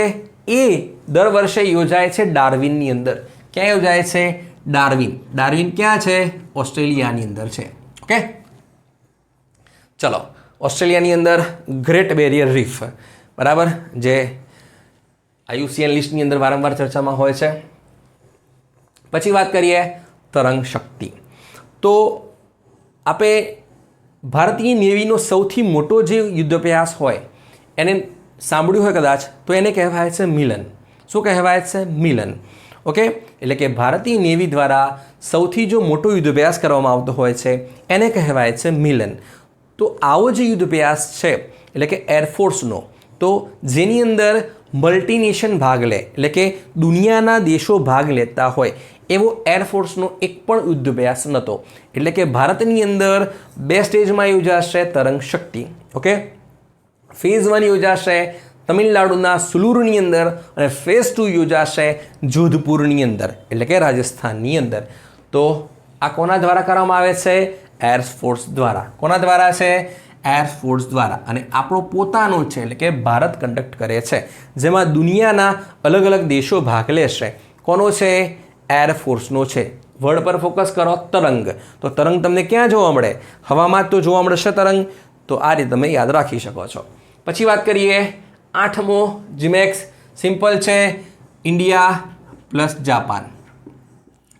એ દર વર્ષે યોજાય છે ડાર્વિનની અંદર. ક્યાં યોજાય છે? ડાર્વિન. ડાર્વિન ક્યાં છે? ઓસ્ટ્રેલિયાની અંદર છે. ઓકે, ચલો ઓસ્ટ્રેલિયાની અંદર ગ્રેટ બેરિયર રીફ. બરાબર, જે IUCN લિસ્ટની અંદર વારંવાર ચર્ચામાં હોય છે. પછી વાત કરીએ તરંગ શક્તિ. તો આપણે ભારતીય નેવીનો સૌથી મોટો જે યુદ્ધાભ્યાસ હોય એને સાંભળ્યું હોય કદાચ, તો એને કહેવાય છે મિલન. શું કહેવાય છે? મિલન. ઓકે, એટલે કે ભારતીય નેવી દ્વારા સૌથી જો મોટો યુદ્ધાભ્યાસ કરવામાં આવતો હોય છે એને કહેવાય છે મિલન. તો આવો જે યુદ્ધાભ્યાસ છે એટલે કે એરફોર્સનો, તો જેની અંદર મલ્ટીનેશન ભાગ લે, એટલે કે દુનિયાના દેશો ભાગ લેતા હોય એવો એરફોર્સનો એક પણ યુદ્ધાભ્યાસ નહોતો. એટલે કે ભારતની અંદર 2 સ્ટેજમાં યોજાશે તરંગ શક્તિ. ઓકે, ફેઝ 1 યોજાશે તમિલનાડુના સુલુરની અંદર, અને ફેઝ 2 યોજાશે જોધપુરની અંદર, એટલે કે રાજસ્થાનની અંદર. તો આ કોના દ્વારા કરવામાં આવે છે? એરફોર્સ દ્વારા. કોના દ્વારા છે? એરફોર્સ દ્વારા. અને આપણો પોતાનો છે એટલે કે ભારત કન્ડક્ટ કરે છે, જેમાં દુનિયાના અલગ અલગ દેશો ભાગ લેશે. કોનો છે? એરફોર્સનો છે. વર્ડ પર ફોકસ કરો, તરંગ. તો તરંગ તમને ક્યાં જોવા મળે? હવામાં તો જોવા મળશે તરંગ. તો આ રીતે તમે યાદ રાખી શકો છો. પછી વાત કરીએ 8મો જીમેક્સ. સિમ્પલ છે, ઇન્ડિયા પ્લસ જાપાન.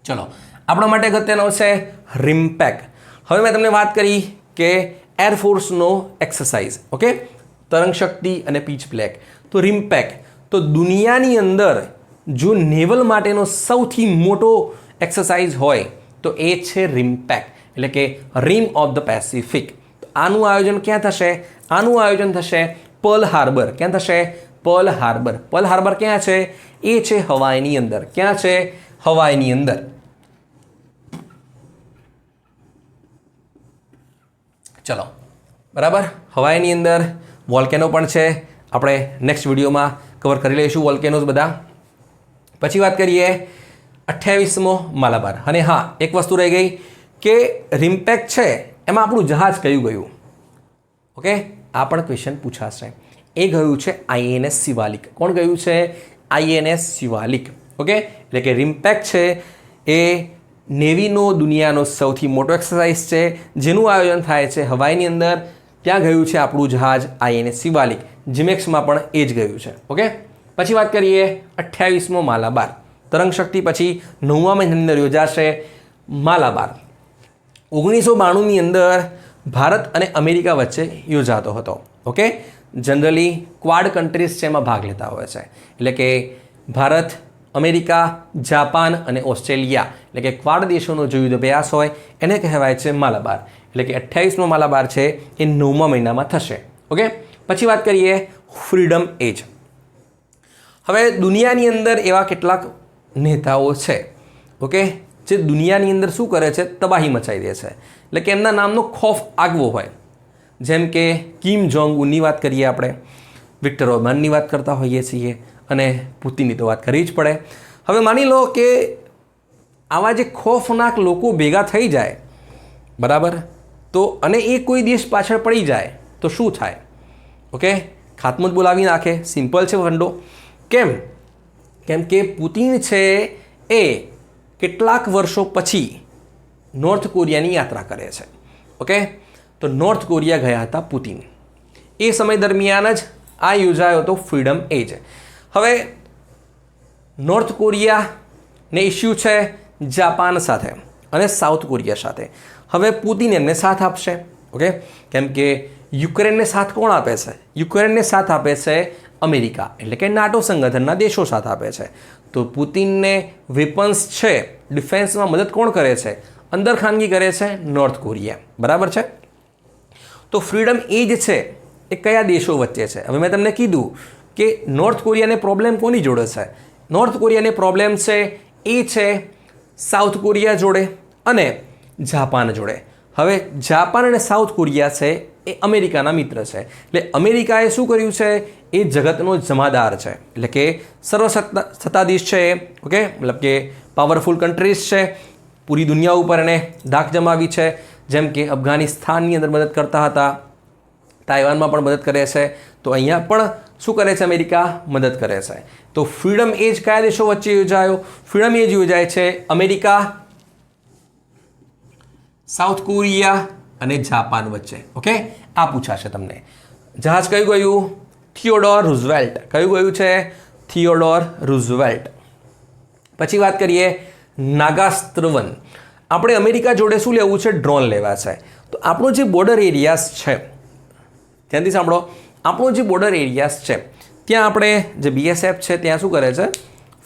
ચલો, આપણા માટે અગત્યનો છે રિમ્પેક. હવે મેં તમને વાત કરી કે એરફોર્સનો એક્સરસાઇઝ. ઓકે, તરંગ શક્તિ અને પીચ બ્લેક. તો રિમ્પેક તો દુનિયાની અંદર જો નેવલ માટેનો સૌથી મોટો એક્સરસાઇઝ હોય તો એ છે રિમ્પેક, એટલે કે રિમ ઓફ ધ પેસિફિક. તો આનું આયોજન ક્યાં થશે? આનું આયોજન થશે પર્લ હાર્બર. ક્યાં થશે? Perl harbour. પર્લ હાર્બર ક્યાં છે? એ છે હવાઈની અંદર. ક્યાં છે? હવાઈની અંદર. ચલો બરાબર, હવાઈની અંદર વોલ્કેનો પણ છે. આપણે નેક્સ્ટ વિડીયોમાં કવર કરી લઈશું વોલ્કેનોઝ બધા. પછી વાત કરીએ 28મો માલાબાર. અને હા, એક વસ્તુ રહી ગઈ કે રિમ્પેક છે એમાં આપણું જહાજ કયું ગયું? ઓકે, આ પણ ક્વેશ્ચન પૂછાશે. એ ગયું છે INS શિવાલિક. કોણ ગયું છે? INS શિવાલિક. ઓકે, એટલે કે રિમ્પેક છે એ નેવીનો દુનિયાનો સૌથી મોટો એક્સરસાઇઝ છે જેનું આયોજન થાય છે હવાઈની અંદર. ત્યાં ગયું છે આપણું જહાજ INS શિવાલિક. જીમેક્સમાં પણ એ જ ગયું છે. ઓકે, પછી વાત કરીએ 28મો માલાબાર. તરંગ શક્તિ પછી 9મા મહિનાની અંદર યોજાશે માલાબાર. 1992ની અંદર ભારત અને અમેરિકા વચ્ચે યોજાતો હતો. ઓકે, જનરલી ક્વાડ કન્ટ્રીઝ છે એમાં ભાગ લેતા હોય છે. એટલે કે ભારત, અમેરિકા, જાપાન અને ઓસ્ટ્રેલિયા, એટલે કે ક્વાડ દેશોનો જો યુદ્ધ અભ્યાસ હોય એને કહેવાય છે માલાબાર. એટલે કે 28મો માલાબાર છે એ 9મા મહિનામાં થશે. ઓકે, પછી વાત કરીએ ફ્રીડમ એજ. હવે દુનિયાની અંદર એવા કેટલાક નેતાઓ છે ઓકે જે દુનિયાની અંદર શું કરે છે? તબાહી મચાવી દે છે. એટલે કે એમના નામનો ખોફ આગવો હોય. જેમ કે કિમ જોંગ ઉનની વાત કરીએ આપણે, વિક્ટર ઓર્બાનની વાત કરતા હોઈએ છીએ, અને પુતિનની તો વાત કરવી જ પડે. હવે માની લો કે આવા જે ખોફનાક લોકો ભેગા થઈ જાય બરાબર, તો અને એ કોઈ દેશ પાછળ પડી જાય તો શું થાય? ઓકે, ખાતમુહૂર્ત બોલાવી નાખે. સિમ્પલ છે ફંડો. કેમ? કેમ કે પુતિન છે એ કેટલાક વર્ષો પછી નોર્થ કોરિયાની યાત્રા કરે છે. ઓકે, તો નોર્થ કોરિયા ગયા હતા પુતિન. એ સમય દરમિયાન જ આ યોજાયો હતો ફ્રીડમ એજ. હવે નોર્થ કોરિયાને ઇસ્યુ છે જાપાન સાથે અને સાઉથ કોરિયા સાથે. હવે પુતિન એમને સાથ આપશે. ઓકે, કેમ કે યુક્રેનને સાથ કોણ આપે છે? યુક્રેનને સાથ આપે છે અમેરિકા, એટલે કે નાટો સંગઠનના દેશો સાથ આપે છે. તો પુતિનને વેપન્સ છે ડિફેન્સમાં મદદ કોણ કરે છે? અંદર ખાનગી કરે છે નોર્થ કોરિયા. બરાબર છે. તો ફ્રીડમ એજ છે એ કયા દેશો વચ્ચે છે? હવે મેં તમને કીધું કે નોર્થ કોરિયાને પ્રોબ્લેમ કોની જોડે છે? નોર્થ કોરિયાને પ્રોબ્લેમ છે એ છે સાઉથ કોરિયા જોડે અને જાપાન જોડે. હવે જાપાન અને સાઉથ કોરિયા છે એ અમેરિકાના મિત્ર છે. એટલે અમેરિકાએ શું કર્યું છે? એ જગતનો જમાદાર છે, એટલે કે સર્વસત્તાધીશ છે. ઓકે, મતલબ કે પાવરફુલ કન્ટ્રીઝ છે. પૂરી દુનિયા ઉપર એને ધાક જમાવી છે. જેમ કે અફઘાનિસ્તાનની અંદર મદદ કરતા હતા, તાઇવાનમાં પણ મદદ કરે છે. તો અહીંયા પણ શું કરે છે? અમેરિકા મદદ કરે છે. તો ફ્રીડમ એજ કયા દેશો વચ્ચે યોજાયો? ફ્રીડમ એજ યોજાય છે અમેરિકા, સાઉથ કોરિયા અને જાપાન વચ્ચે. ઓકે, આ પૂછાશે તમને. જહાજ કયું ગયું? Theodore Roosevelt. કયું ગયું છે? Theodore Roosevelt. પછી વાત કરીએ નાગાસ્ત્ર 1. આપણે અમેરિકા જોડે શું લેવું છે? ડ્રોન લેવા છે. તો આપણો જે બોર્ડર એરિયાઝ છે, ધ્યાનથી સાંભળો, આપણો જે બોર્ડર એરિયાઝ છે ત્યાં આપણે જે BSF છે ત્યાં શું કરે છે?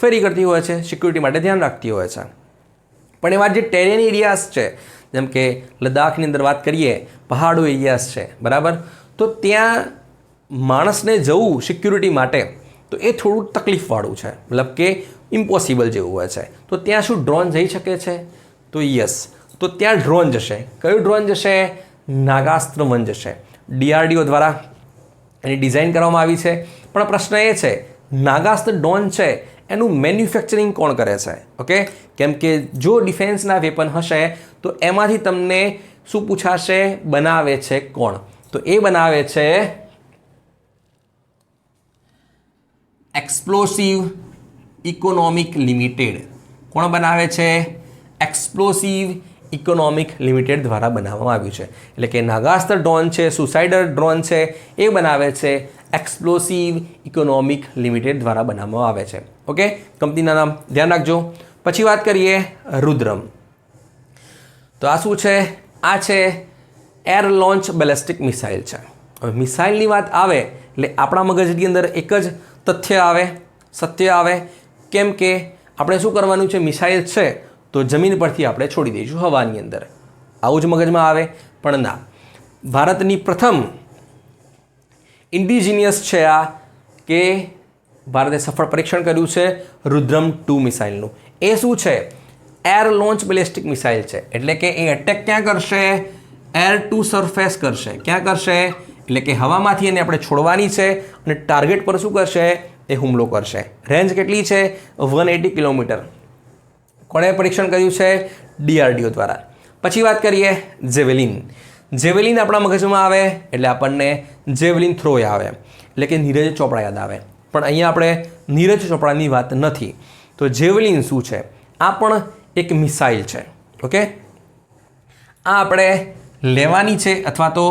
ફેરી કરતી હોય છે, સિક્યુરિટી માટે ધ્યાન રાખતી હોય છે. પણ એવા જે ટેરેન એરિયાઝ છે, જેમ કે લદ્દાખની અંદર વાત કરીએ, પહાડો એરિયાઝ છે બરાબર, તો ત્યાં માણસને જવું સિક્યુરિટી માટે તો એ થોડું તકલીફવાળું છે, મતલબ કે ઇમ્પોસિબલ જેવું હોય છે. તો ત્યાં શું ડ્રોન જઈ શકે છે? તો યસ, તો ત્યાં ડ્રોન જશે. કયું ડ્રોન જશે? નાગાસ્ત્ર 1 જશે. DRDO દ્વારા એની ડિઝાઇન કરવામાં આવી છે. પણ પ્રશ્ન એ છે નાગાસ્ત્ર ડ્રોન છે એનું મેન્યુફેક્ચરિંગ કોણ કરે છે? ઓકે, કેમ કે જો ડિફેન્સના વેપન હશે તો એમાંથી તમને શું પૂછાશે? બનાવે છે કોણ? તો એ બનાવે છે એક્સપ્લોસિવ ઇકોનોમિક લિમિટેડ. કોણ બનાવે છે? એક્સપ્લોસિવ ઇકોનોમિક લિમિટેડ દ્વારા બનાવવામાં આવ્યું છે. એટલે કે નાગાસ્ત્ર ડ્રોન છે, સુસાઇડર ડ્રોન છે, એ બનાવે છે એક્સપ્લોસિવ ઇકોનોમિક લિમિટેડ દ્વારા બનાવવામાં આવે છે. ઓકે, કંપનીના નામ ધ્યાન રાખજો. પછી વાત કરીએ રુદ્રમ. તો આ શું છે? આ છે એર લોન્ચ બેલેસ્ટિક મિસાઇલ છે. હવે મિસાઇલની વાત આવે એટલે આપણા મગજની અંદર એક જ તથ્ય આવે, સત્ય આવે. કેમ કે આપણે શું કરવાનું છે, મિસાઇલ છે તો જમીન પરથી આપણે છોડી દઈશું હવાની અંદર, આવું જ મગજમાં આવે. પણ ના, ભારતની પ્રથમ ઇન્ડિજિનિયસ છે આ, કે ભારતે સફળ પરીક્ષણ કર્યું છે રુદ્રમ-2 મિસાઇલનું. એ શું છે, એર લોન્ચ બેલિસ્ટિક મિસાઇલ છે. એટલે કે એ અટેક ક્યાં કરશે, એર ટુ સરફેસ કરશે. ક્યાં કરશે, એટલે કે હવામાંથી એને આપણે છોડવાની છે અને ટાર્ગેટ પર શું કરશે, એ હુમલો કરશે. રેન્જ કેટલી છે, 180 કિલોમીટર. કોણે પરીક્ષણ કર્યું છે, DRDO દ્વારા. પછી વાત કરીએ જેવેલિન. જેવેલિન આપણા મગજમાં આવે એટલે આપણને જેવેલિન થ્રો આવે, એટલે કે નીરજ ચોપડા યાદ આવે. પણ અહીંયા આપણે નીરજ ચોપડાની વાત નથી. તો જેવેલિન શું છે, આ પણ એક મિસાઇલ છે. ઓકે, આ આપણે લેવાની છે અથવા તો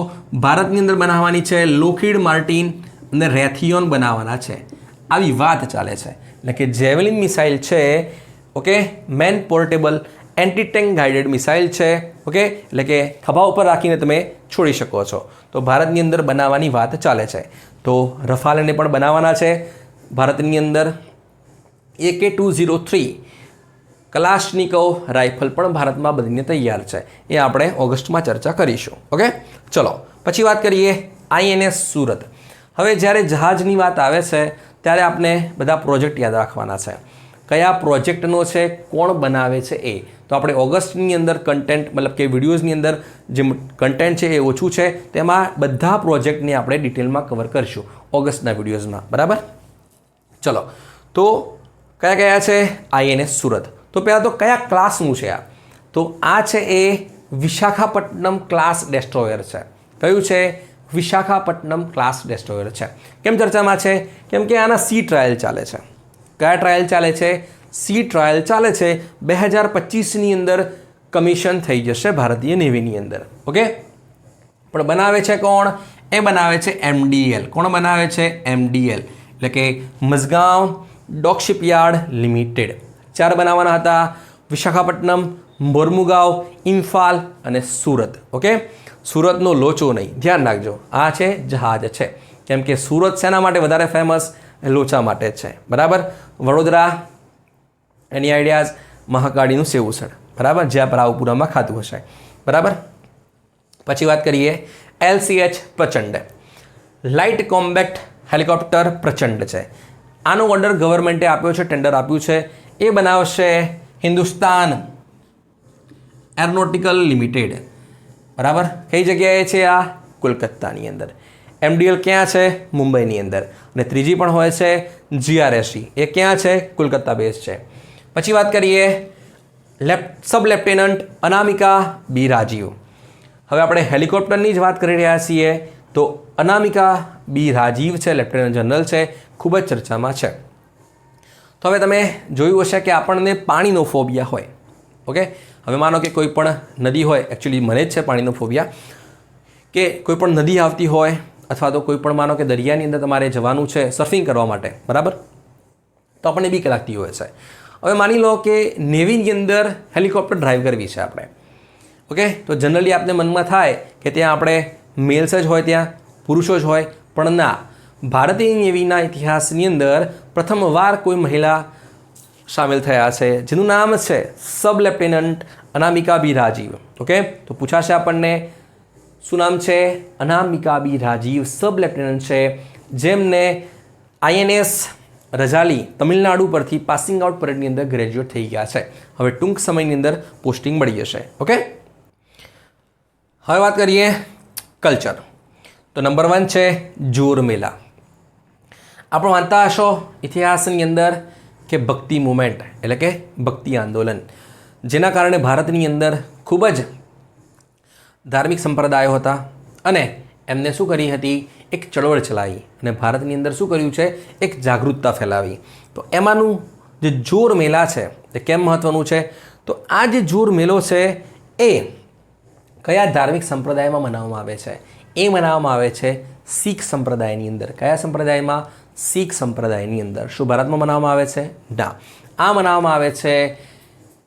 ભારતની અંદર બનાવવાની છે. લોકહીડ માર્ટિન અને રેથિયોન બનાવવાના છે, આવી વાત ચાલે છે. એટલે કે જેવેલિન મિસાઇલ છે, okay, main portable anti tank guided missile છે. ઓકે, એટલે કે ખભા ઉપર રાખીને તમે છોડી શકો છો. તો ભારતની અંદર બનાવવાની વાત ચાલે છે. તો રફાલને પણ બનાવવાના છે ભારતની અંદર. AK-203 કલાશનિકોવ રાઇફલ પણ ભારતમાં બનીને તૈયાર છે. એ આપણે ઓગસ્ટમાં ચર્ચા કરીશું. ઓકે, ચલો પછી વાત કરીએ INS સુરત. હવે જ્યારે જહાજની વાત આવે છે ત્યારે આપણે બધા પ્રોજેક્ટ યાદ રાખવાના છે. કયા પ્રોજેક્ટનો છે, કોણ બનાવે છે એ. તો આપણે ઓગસ્ટની અંદર કન્ટેન્ટ, મતલબ કે વિડીયોઝની અંદર જે કન્ટેન્ટ છે એ ઓછું છે, તેમાં બધા પ્રોજેક્ટને આપણે ડિટેલમાં કવર કરીશું ઓગસ્ટના વિડીયોઝમાં. બરાબર, ચલો. તો કયા કયા છે INS સુરત. તો પહેલાં તો કયા ક્લાસનું છે આ, તો આ છે એ વિશાખાપટ્ટનમ ક્લાસ ડેસ્ટ્રોયર છે. કયું છે, વિશાખાપટ્ટનમ ક્લાસ ડેસ્ટ્રોયર છે. કેમ ચર્ચામાં છે, કેમ કે આના સી ટ્રાયલ ચાલે છે. કયા ટ્રાયલ ચાલે છે, સી ટ્રાયલ ચાલે છે. 2025ની અંદર કમિશન થઈ જશે ભારતીય નેવીની અંદર. ઓકે, પણ બનાવે છે કોણ, એ બનાવે છે MDL. કોણ બનાવે છે, MDL, એટલે કે મઝગાંવ ડોક શિપયાર્ડ લિમિટેડ. 4 બનાવવાના હતા, વિશાખાપટ્ટનમ, મોર્મુગાંવ, ઇમ્ફાલ અને સુરત. ઓકે, સુરતનો લોચો નહીં, ધ્યાન રાખજો. આ છે જહાજ છે, કેમ કે સુરત શેના માટે વધારે ફેમસ, લોચા માટે છે. બરાબર, વડોદરા, એની આઈડિયાઝ, મહાકાળીનું સેવસણ. બરાબર, જ્યાં રાવપુરામાં ખાતું હશે. બરાબર, પછી વાત કરીએ LCH પ્રચંડ, લાઇટ કોમ્બેક્ટ હેલિકોપ્ટર પ્રચંડ છે. આનો ઓર્ડર ગવર્મેન્ટે આપ્યો છે, ટેન્ડર આપ્યું છે. એ બનાવશે હિન્દુસ્તાન એરોનોટિકલ લિમિટેડ. બરાબર, કઈ જગ્યાએ છે આ, કોલકાતાની અંદર. MDL ક્યાં છે, મુંબઈની અંદર. અને ત્રીજી પણ હોય છે GRSE, એ ક્યાં છે, કોલકાતા બેઝ છે. પછી વાત કરીએ સબ લેફ્ટેનન્ટ અનામિકા બી રાજીવ. હવે આપણે હેલિકોપ્ટરની જ વાત કરી રહ્યા છીએ. તો અનામિકા બી રાજીવ છે, લેફ્ટેનન્ટ જનરલ છે, ખૂબ જ ચર્ચામાં છે. તો હવે તમે જોયું હશે કે આપણને પાણીનો ફોબિયા હોય. ઓકે, હવે માનો કે કોઈ પણ નદી હોય, એકચ્યુઅલી મને જ છે પાણીનો ફોબિયા, કે કોઈ પણ નદી આવતી હોય અથવા તો કોઈ પણ માનો કે દરિયાની અંદર તમારે જવાનું છે સર્ફિંગ કરવા માટે. બરાબર, તો આપણને બીક લાગતી હોય છે. હવે માની લો કે નેવીની અંદર હેલિકોપ્ટર ડ્રાઈવ કરવી છે આપણે. ઓકે, તો જનરલી આપને મનમાં થાય કે ત્યાં આપણે મેલ્સ જ હોય, ત્યાં પુરુષો જ હોય. પણ ના, ભારતીય નેવીના ઇતિહાસની અંદર પ્રથમવાર કોઈ મહિલા સામેલ થયા છે, જેનું નામ છે સબ લેફ્ટેનન્ટ અનામિકા બી રાજીવ. ઓકે, તો પૂછાશે આપણને શું નામ છે, અનામિકા બી રાજીવ સબ લેફ્ટેનન્ટ છે, જેમને INS રજાલી તમિલનાડુ પરથી પાસિંગ આઉટ પરેડની અંદર ગ્રેજ્યુએટ થઈ ગયા છે. હવે ટૂંક સમયની અંદર પોસ્ટિંગ મળી જશે. ઓકે, હવે વાત કરીએ કલ્ચર. તો નંબર 1 છે જોર મેલા. આપણે વાંચતા હશો ઇતિહાસની અંદર કે ભક્તિ મુવમેન્ટ, એટલે કે ભક્તિ આંદોલન, જેના કારણે ભારતની અંદર ખૂબ જ ધાર્મિક સંપ્રદાયો હતા અને એમને શું કરી હતી, એક ચળવળ ચલાવી અને ભારતની અંદર શું કર્યું છે, એક જાગૃતતા ફેલાવી. તો એમાંનું જે જોર મેલા છે એ કેમ મહત્ત્વનું છે, તો આ જે જોર મેલો છે એ કયા ધાર્મિક સંપ્રદાયમાં મનાવવામાં આવે છે, એ મનાવવામાં આવે છે શીખ સંપ્રદાયની અંદર. કયા સંપ્રદાયમાં, શીખ સંપ્રદાયની અંદર. શું ભારતમાં મનાવવામાં આવે છે, ના, આ મનાવવામાં આવે છે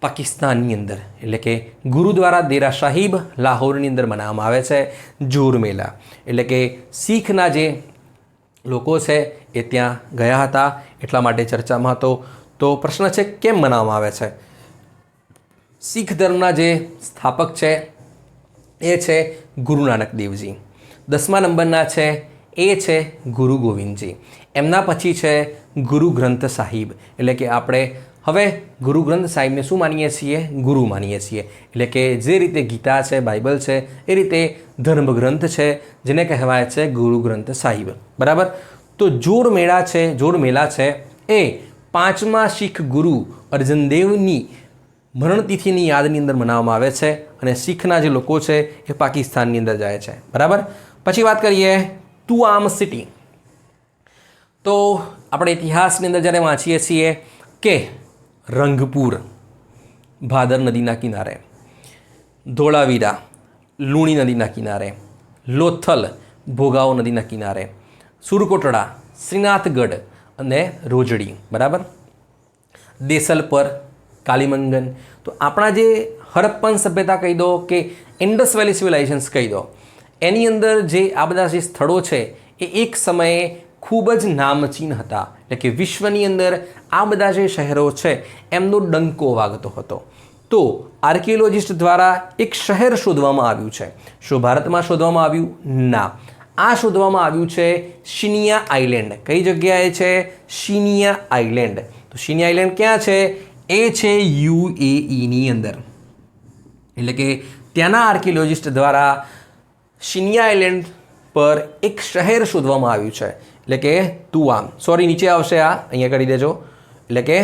પાકિસ્તાનની અંદર, એટલે કે ગુરુદ્વારા દેરા સાહિબ લાહોરની અંદર મનાવવામાં આવે છે જોર મેલા. એટલે કે શીખના જે લોકો છે એ ત્યાં ગયા હતા એટલા માટે ચર્ચામાં હતો. તો પ્રશ્ન છે કેમ મનાવવામાં આવે છે? શીખ ધર્મના જે સ્થાપક છે એ છે ગુરુ નાનક દેવજી. 10મા નંબરના છે એ છે ગુરુ ગોવિંદજી. એમના પછી છે ગુરુ ગ્રંથ સાહિબ. એટલે કે આપણે હવે ગુરુ ગ્રંથ સાહિબને શું માનીએ છીએ? ગુરુ માનીએ છીએ. એટલે કે જે રીતે ગીતા છે, બાઇબલ છે, એ રીતે ધર્મગ્રંથ છે જેને કહેવાય છે ગુરુ ગ્રંથ સાહિબ. બરાબર. તો જોર મેળા છે એ 5મા શીખ ગુરુ અર્જનદેવની મરણતિથિની યાદની અંદર મનાવવામાં આવે છે અને શીખના જે લોકો છે એ પાકિસ્તાનની અંદર જાય છે. બરાબર. પછી વાત કરીએ તુઆમ સિટી. તો આપણે ઇતિહાસની અંદર જ્યારે વાંચીએ છીએ કે રંગપુર ભાદર નદીના કિનારે, ધોળાવીરા લુણી નદીના કિનારે, લોથલ ભોગાવો નદીના કિનારે, સુરકોટડા, શ્રીનાથગઢ અને રોજડી. બરાબર. દેસલપર, કાલીમંગન. તો આપણા જે હડપ્પન સભ્યતા કહી દો કે ઇન્ડસ વેલી સિવિલાઇઝેશન્સ કહી દો, એની અંદર જે આ બધા જે સ્થળો છે એ એક સમયે ખૂબ જ નામચીન હતા. એટલે કે વિશ્વની અંદર આ બધા જે શહેરો છે એમનો ડંકો વાગતો હતો. તો આર્કિયોલોજિસ્ટ દ્વારા એક શહેર શોધવામાં આવ્યું છે. શું ભારતમાં શોધવામાં આવ્યું? ના. આ શોધવામાં આવ્યું છે શિનિયા આઇલેન્ડ. કઈ જગ્યાએ છે? શિનિયા આઇલેન્ડ. તો શિનિયા આઇલેન્ડ ક્યાં છે? એ છે UAEની અંદર. એટલે કે ત્યાંના આર્કિયોલોજિસ્ટ દ્વારા શિનિયા આઇલેન્ડ પર એક શહેર શોધવામાં આવ્યું છે. એટલે કે તુઆમ, સોરી નીચે આવશે, આ અહીંયા કરી દેજો. એટલે કે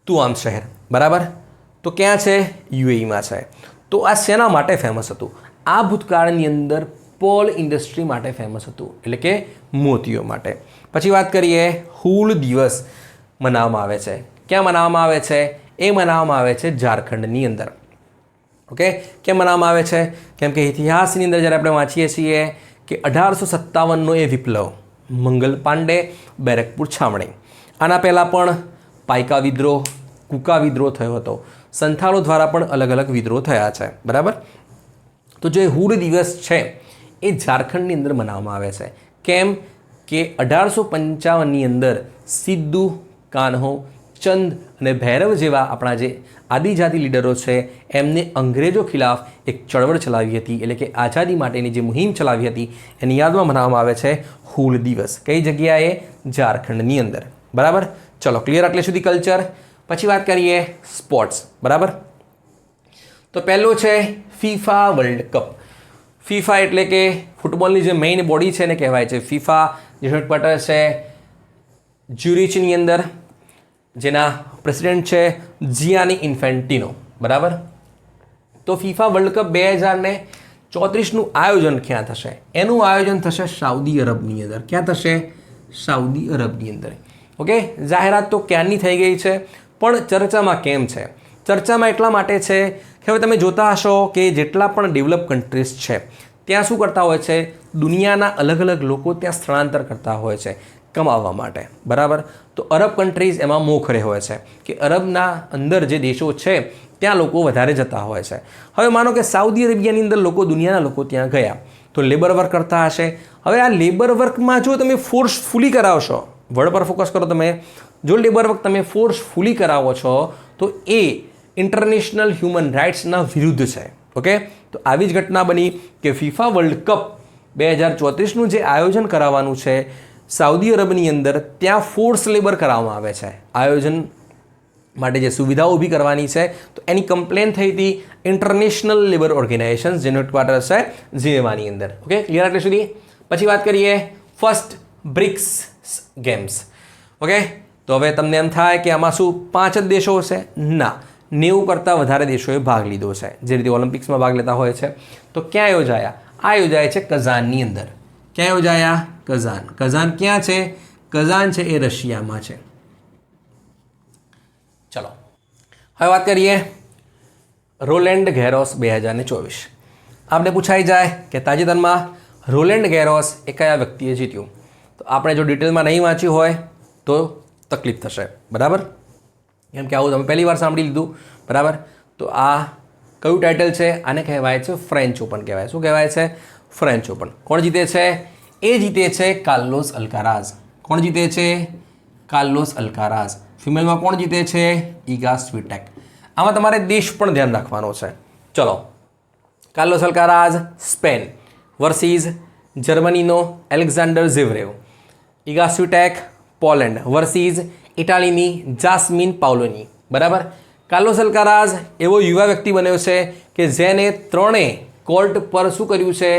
તુઆમ શહેર. બરાબર. તો ક્યાં છે? UAEમાં છે. તો આ શેના માટે ફેમસ હતું? આ ભૂતકાળની અંદર પોલ ઇન્ડસ્ટ્રી માટે ફેમસ હતું, એટલે કે મોતીઓ માટે. પછી વાત કરીએ હૂલ દિવસ મનાવવામાં આવે છે. ક્યાં મનાવવામાં આવે છે? એ મનાવવામાં આવે છે ઝારખંડની અંદર. ઓકે. કેમ મનાવવામાં આવે છે? કેમ કે ઇતિહાસની અંદર જ્યારે આપણે વાંચીએ છીએ કે 1857નો એ વિપ્લવ, મંગલ પાંડે, બેરકપુર છાવણી, આના પહેલાં પણ પાઇકા વિદ્રોહ, કુકા વિદ્રોહ થયો હતો. સંથાલો દ્વારા પણ અલગ અલગ વિદ્રોહ થયા છે. બરાબર. તો જે હૂલ દિવસ છે એ ઝારખંડની અંદર મનાવવામાં આવે છે. કેમ કે 1855ની અંદર સિદ્ધુ, કાન્હો, ચંદ અને ભૈરવ જેવા આપણા જે આદિજાતિ લીડરો છે એમને અંગ્રેજો ખિલાફ એક ચળવળ ચલાવી હતી. એટલે કે આઝાદી માટેની જે મુહિમ ચલાવી હતી એની યાદમાં મનાવવામાં આવે છે હૂલ દિવસ. કઈ જગ્યાએ? ઝારખંડની અંદર. બરાબર. ચલો, ક્લિયર આટલે સુધી કલ્ચર. પછી વાત કરીએ સ્પોર્ટ્સ. બરાબર. તો પહેલો છે ફીફા વર્લ્ડ કપ. ફીફા એટલે કે ફૂટબોલની જે મેઇન બોડી છે એને કહેવાય છે ફીફા. જે હેડક્વાર્ટર છે જ્યુરિચની અંદર, જેના પ્રેસિડેન્ટ છે જિયાની ઇન્ફેન્ટિનો. બરાબર. તો ફીફા વર્લ્ડ કપ 2034નું આયોજન ક્યાં થશે? એનું આયોજન થશે સાઉદી અરબની અંદર. ક્યાં થશે? સાઉદી અરબની અંદર. ઓકે. જાહેરાત તો ક્યારની થઈ ગઈ છે, પણ ચર્ચામાં કેમ છે? ચર્ચામાં એટલા માટે છે કે હવે તમે જોતા હશો કે જેટલા પણ ડેવલપ કન્ટ્રીઝ છે ત્યાં શું કરતા હોય છે? દુનિયાના અલગ અલગ લોકો ત્યાં સ્થળાંતર કરતા હોય છે કમાવવા માટે. બરાબર. તો અરબ કન્ટ્રીઝ એમાં મોખરે હોય છે કે અરબના અંદર જે દેશો છે ત્યાં લોકો વધારે જતા હોય છે. હવે માનો કે સાઉદી અરેબિયાની અંદર લોકો, દુનિયાના લોકો ત્યાં ગયા તો લેબર વર્ક કરતા હશે. હવે આ લેબર વર્કમાં જો તમે ફોર્સફુલી કરાવશો, વર્ડ પર ફોકસ કરો, તમે જો લેબર વર્ક તમે ફોર્સફુલી કરાવો છો તો એ ઇન્ટરનેશનલ હ્યુમન રાઇટ્સના વિરુદ્ધ છે. ઓકે. તો આવી જ ઘટના બની કે ફીફા વર્લ્ડ કપ 2034નું જે આયોજન કરાવવાનું છે સાઉદી અરબની અંદર, ત્યાં ફોર્સ લેબર કરાવવામાં આવે છે. આયોજન માટે જે સુવિધાઓ ઊભી કરવાની છે તો એની કમ્પ્લેન થઈ હતી ઇન્ટરનેશનલ લેબર ઓર્ગેનાઇઝેશન, જેનો હેડક્વાર્ટર છે જીનેવાની અંદર. ઓકે. ક્લિયર આટલે સુધી. પછી વાત કરીએ ફર્સ્ટ બ્રિક્સ ગેમ્સ. ઓકે. તો હવે તમને એમ થાય કે આમાં શું 5 જ દેશો હશે? ના, 90 કરતાં વધારે દેશોએ ભાગ લીધો છે. જે રીતે ઓલિમ્પિક્સમાં ભાગ લેતા હોય છે. તો ક્યાં યોજાયા? આ યોજાય છે કઝાનની અંદર. ક્યાં યોજાયા? કઝાન. કઝાન ક્યાં છે? કઝાન છે એ રશિયામાં છે. ચલો, હવે વાત કરીએ રોલેન્ડ ગેરોસ 2024. આપણે પૂછાઈ જાય કે તાજેતરમાં રોલેન્ડ ગેરોસ એ કયા વ્યક્તિએ જીત્યું? તો આપણે જો ડિટેલમાં નહીં વાંચ્યું હોય તો તકલીફ થશે. બરાબર. કેમ કે આવું તમે પહેલી વાર સાંભળી લીધું, બરાબર. તો આ કયું ટાઇટલ છે? આને કહેવાય છે ફ્રેન્ચ ઓપન કહેવાય. શું કહેવાય છે? French open. કોણ જીતે છે? એ જીતે છે કાર્લોસ અલ્કારાઝ. કોણ જીતે છે? કાર્લોસ અલ્કારાઝ. ફિમેલમાં કોણ જીતે છે? ઇગા સ્વીટેક. આમાં તમારે દેશ પણ ધ્યાન રાખવાનો છે. ચલો, કાર્લોસ અલ્કારાઝ સ્પેન વર્સિસ જર્મનીનો Alexander Zverev. Iga Swiatek Poland versus ઇટાલીની જાસ્મિન પાઉલોની. બરાબર. કાર્લોસ અલ્કારાઝ એવો યુવા વ્યક્તિ બન્યો છે કે જેને ત્રણેય કોર્ટ પર શું કર્યું છે?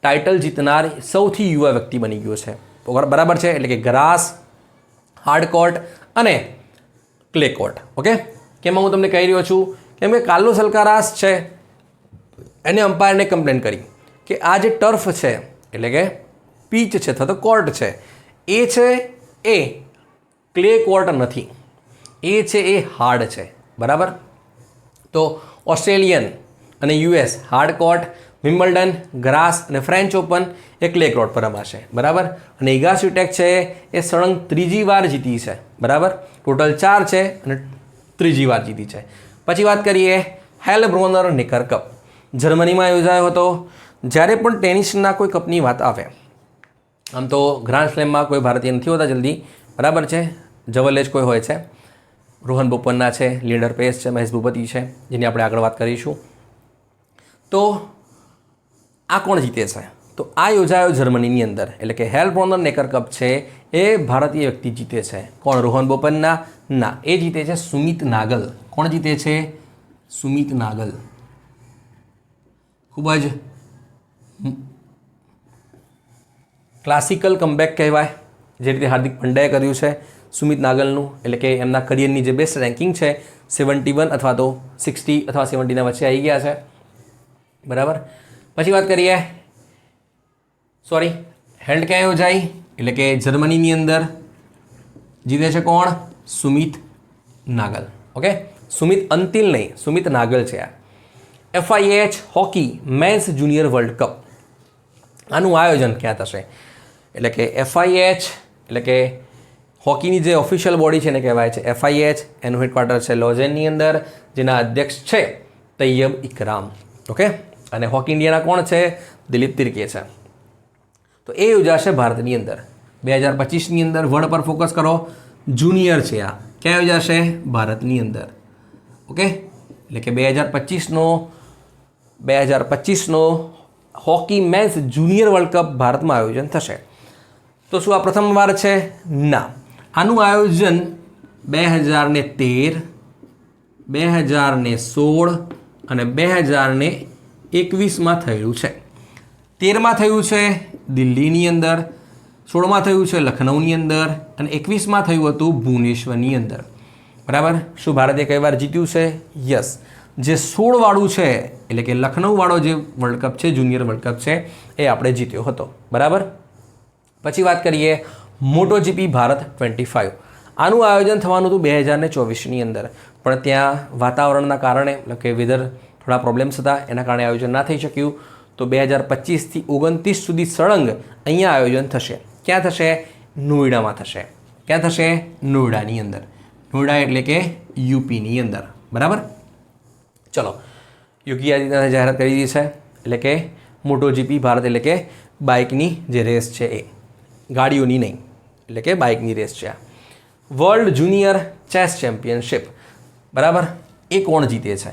ટાઇટલ જીતનાર સૌથી યુવા વ્યક્તિ બની ગયો છે. બરાબર છે. એટલે કે ગ્રાસ, હાર્ડ કોર્ટ અને ક્લે કોર્ટ. ઓકે, કેમ હું તમને કહી રહ્યો છું? કેમ કે કાર્લોસ અલ્કારાઝ છે એને અમ્પાયરને કમ્પ્લેન કરી કે આ જે ટર્ફ છે એટલે કે પીચ છે અથવા તો કોર્ટ છે એ ક્લે કોર્ટ નથી, એ હાર્ડ છે. બરાબર. તો ઓસ્ટ્રેલિયન અને US hard court, Wimbledon, grass અને ફ્રેન્ચ ઓપન એ ક્લે કોર્ટ પર રમાશે. બરાબર. અને ઇગા સ્વીટેક છે એ સળંગ ત્રીજી વાર જીતી છે. બરાબર. ટોટલ 4 છે અને ત્રીજી વાર જીતી છે. પછી વાત કરીએ હેલબ્રોનર નેકર કપ. જર્મનીમાં યોજાયો હતો. જ્યારે પણ ટેનિસના કોઈ કપની વાત આવે, આમ તો ગ્રાન્ડ સ્લેમમાં કોઈ ભારતીય નથી હોતા જલ્દી, બરાબર છે. જવલ્લે જ કોઈ હોય છે. રોહન બોપન્ના છે, લિન્ડર પેસ છે, મહેશ ભૂપતિ છે, જેની આપણે આગળ વાત કરીશું. તો આ કોણ જીતે છે? તો આ યોજાયો જર્મનીની અંદર. એટલે કે હેલબ્રોનર નેકર કપ છે એ ભારતીય વ્યક્તિ જીતે છે. કોણ? રોહન બોપન્ના? ના, એ જીતે છે સુમિત નાગલ. કોણ જીતે છે? સુમિત નાગલ. ખૂબ જ ક્લાસિકલ કમબેક કહેવાય, જે રીતે હાર્દિક પંડ્યાએ કર્યું છે સુમિત નાગલનું. એટલે કે એમના કરિયરની જે બેસ્ટ રેન્કિંગ છે 71 અથવા તો 60 અથવા 70ના વચ્ચે આવી ગયા છે. બરાબર. પછી વાત કરીએ, હેલ્ડ ક્યાં યોજાઈ? એટલે કે જર્મનીની અંદર. જીતે છે કોણ? સુમિત નાગલ. ઓકે, સુમિત અંતિલ નહીં, સુમિત નાગલ છે આ. FIH hockey men's junior world cup. આનું આયોજન ક્યાં થશે? એટલે કે FIH એટલે કે હોકીની જે ઓફિશિયલ બોડી છે એને કહેવાય છે FIH. એનું હેડક્વાર્ટર છે લોઝેનની અંદર, જેના અધ્યક્ષ છે તૈયબ ઇકરામ. ઓકે, અને હોકી ઇન્ડિયાના કોણ છે? દિલીપ તિર્કે છે. તો એ યોજાશે ભારતની અંદર 2025ની અંદર. વર્લ્ડ પર ફોકસ કરો. જુનિયર છે આ. ક્યાં યોજાશે? ભારતની અંદર. ઓકે, એટલે કે 2025નો hockey men's junior world cup ભારતમાં આયોજન થશે. તો શું આ પ્રથમવાર છે? ના, આનું આયોજન 2013, 2016 અને 2021માં થયેલું છે. 13માં થયું છે દિલ્હીની અંદર, 16માં થયું છે લખનૌની અંદર અને 21માં થયું હતું ભુવનેશ્વરની અંદર. બરાબર. શું ભારતે કઈ વાર જીત્યું છે? યસ. જે 16 વાળું છે એટલે કે લખનૌ વાળો જે વર્લ્ડ કપ છે, જુનિયર વર્લ્ડ કપ છે, એ આપણે જીત્યો હતો. બરાબર. પછી વાત કરીએ MotoGP ભારત 25. આનું આયોજન થવાનું હતું 2024ની અંદર, પણ ત્યાં વાતાવરણના કારણે એટલે કે વેધર થોડા પ્રોબ્લેમ્સ હતા, એના કારણે આયોજન ના થઈ શક્યું. તો 2025થી 29 સુધી સળંગ અહીંયા આયોજન થશે. ક્યાં થશે? નોઈડામાં થશે. ક્યાં થશે? નોઈડાની અંદર. નોઈડા એટલે કે યુપીની અંદર. બરાબર. ચલો, યોગી આદિત્યનાથે જાહેરાત કરી દીધી છે. એટલે કે MotoGP ભારત એટલે કે બાઇકની જે રેસ છે એ, ગાડીઓની નહીં, એટલે કે બાઇકની રેસ છે આ. World junior chess championship. બરાબર. એ કોણ જીતે છે?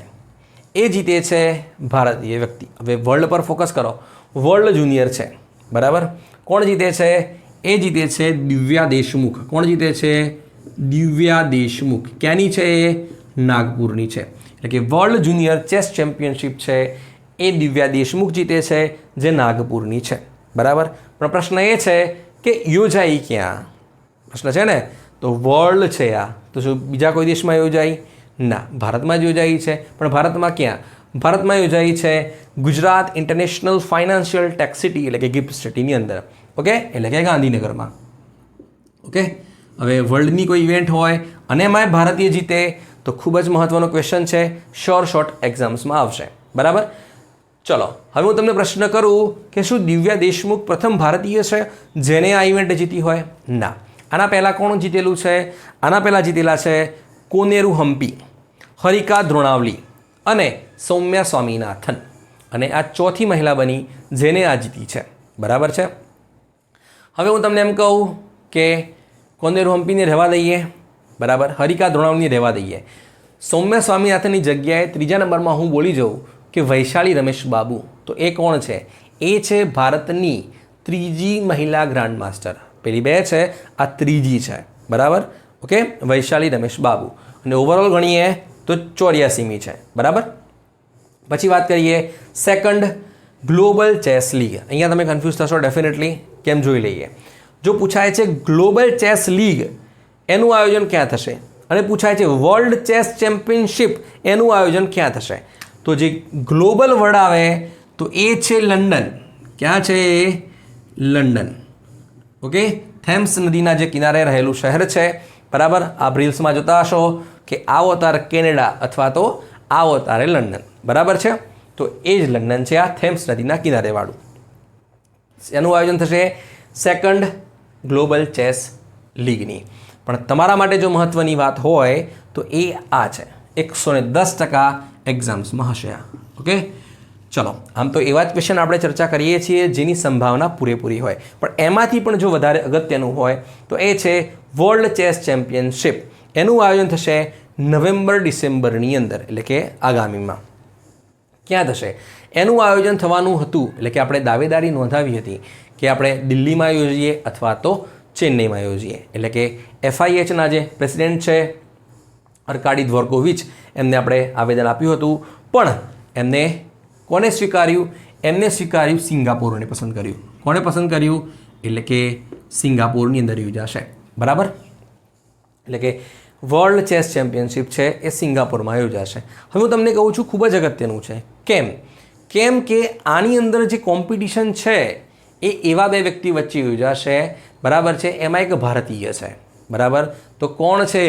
એ જીતે છે ભારતીય વ્યક્તિ. હવે વર્લ્ડ પર ફોકસ કરો. વર્લ્ડ જુનિયર છે. બરાબર. કોણ જીતે છે? એ જીતે છે દિવ્યા દેશમુખ. કોણ જીતે છે? દિવ્યા દેશમુખ. ક્યાંની છે? એ નાગપુરની છે. એટલે કે વર્લ્ડ જુનિયર ચેસ ચેમ્પિયનશિપ છે એ દિવ્યા દેશમુખ જીતે છે, જે નાગપુરની છે. બરાબર. પણ પ્રશ્ન એ છે કે યોજાઈ ક્યાં? પ્રશ્ન છે ને. તો વર્લ્ડ છે આ. તો શું બીજા કોઈ દેશમાં યોજાઈ? ના, ભારતમાં જ યોજાઈ છે. પણ ભારતમાં ક્યાં? ભારતમાં યોજાઈ છે Gujarat international financial tech city એટલે કે ગિફ્ટ સિટીની અંદર. ઓકે, એટલે કે ગાંધીનગરમાં. ઓકે, હવે વર્લ્ડની કોઈ ઇવેન્ટ હોય અને એમાં ભારતીય જીતે તો ખૂબ જ મહત્ત્વનો ક્વેશ્ચન છે, શોર્ટ એક્ઝામ્સમાં આવશે. બરાબર. ચલો, હવે હું તમને પ્રશ્ન કરું કે શું દિવ્યા દેશમુખ પ્રથમ ભારતીય છે જેને આ ઇવેન્ટ જીતી હોય? ના. આના પહેલાં કોણ જીતેલું છે? આના પહેલાં જીતેલા છે કોનેરુ હમ્પી, હરિકા દ્રોણાવલી અને સૌમ્યા સ્વામીનાથન. અને આ ચોથી મહિલા બની જેને આ જીતી છે. બરાબર છે. હવે હું તમને એમ કહું કે કોનેરુ હમ્પીને રહેવા દઈએ, બરાબર, હરિકા દ્રોણાવલીને રહેવા દઈએ. સૌમ્યા સ્વામીનાથનની જગ્યાએ ત્રીજા નંબરમાં હું બોલી જાઉં કે વૈશાલી રમેશ બાબુ. તો એ કોણ છે? એ છે ભારતની ત્રીજી મહિલા ગ્રાન્ડ માસ્ટર. પેલી 2 છે, આ ત્રીજી છે. બરાબર, ઓકે, વૈશાલી રમેશ બાબુ. અને ઓવરઓલ ગણીએ તો 84મી છે. બરાબર. પછી વાત કરીએ સેકન્ડ ગ્લોબલ ચેસ લીગ. અહીંયા તમે કન્ફ્યુઝ થશો ડેફિનેટલી, કેમ જોઈ લઈએ. જો પૂછાય છે ગ્લોબલ ચેસ લીગ એનું આયોજન ક્યાં થશે અને પૂછાય છે વર્લ્ડ ચેસ ચેમ્પિયનશિપ એનું આયોજન ક્યાં થશે, તો જે ગ્લોબલ વર્લ્ડ આવે તો એ છે લંડન. ક્યાં છે? લંડન. ઓકે, થેમ્સ નદીના જે કિનારે રહેલું શહેર છે. બરાબર, આપ રીલ્સમાં જોતા હશો કે આવો તાર કેનેડા અથવા તો આવો તારે લંડન. બરાબર છે, તો એ જ લંડન છે, આ થેમ્સ નદીના કિનારેવાળું. એનું આયોજન થશે સેકન્ડ ગ્લોબલ ચેસ લીગની. પણ તમારા માટે જો મહત્ત્વની વાત હોય તો એ આ છે, 110% એક્ઝામ્સમાં હશે આ. ઓકે, ચલો, આમ તો એવા જ ક્વેશ્ચન આપણે ચર્ચા કરીએ છીએ જેની સંભાવના પૂરેપૂરી હોય, પણ એમાંથી પણ જો વધારે અગત્યનું હોય તો એ છે વર્લ્ડ ચેસ ચેમ્પિયનશિપ. એનું આયોજન થશે નવેમ્બર-ડિસેમ્બરની અંદર, એટલે કે આગામીમાં. ક્યાં થશે? એનું આયોજન થવાનું હતું, એટલે કે આપણે દાવેદારી નોંધાવી હતી કે આપણે દિલ્હીમાં યોજીએ અથવા તો ચેન્નઈમાં યોજીએ. એટલે કે FIHના જે પ્રેસિડેન્ટ છે અર્કાડી દ્વોર્કોવિચ, એમને આપણે આવેદન આપ્યું હતું, પણ એમને કોને સ્વીકાર્યું? એમને સ્વીકાર્યું સિંગાપોરને પસંદ કર્યું. કોણે પસંદ કર્યું? એટલે કે સિંગાપોરની અંદર યોજાશે. બરાબર, એટલે કે વર્લ્ડ ચેસ ચેમ્પિયનશિપ છે એ સિંગાપોરમાં યોજાશે. હવે હું તમને કહું છું ખૂબ જ અગત્યનું છે. કેમ કે આની અંદર જે કોમ્પિટિશન છે એ એવા 2 વ્યક્તિ વચ્ચે યોજાશે. બરાબર છે, એમાં એક ભારતીય છે. બરાબર, તો કોણ છે?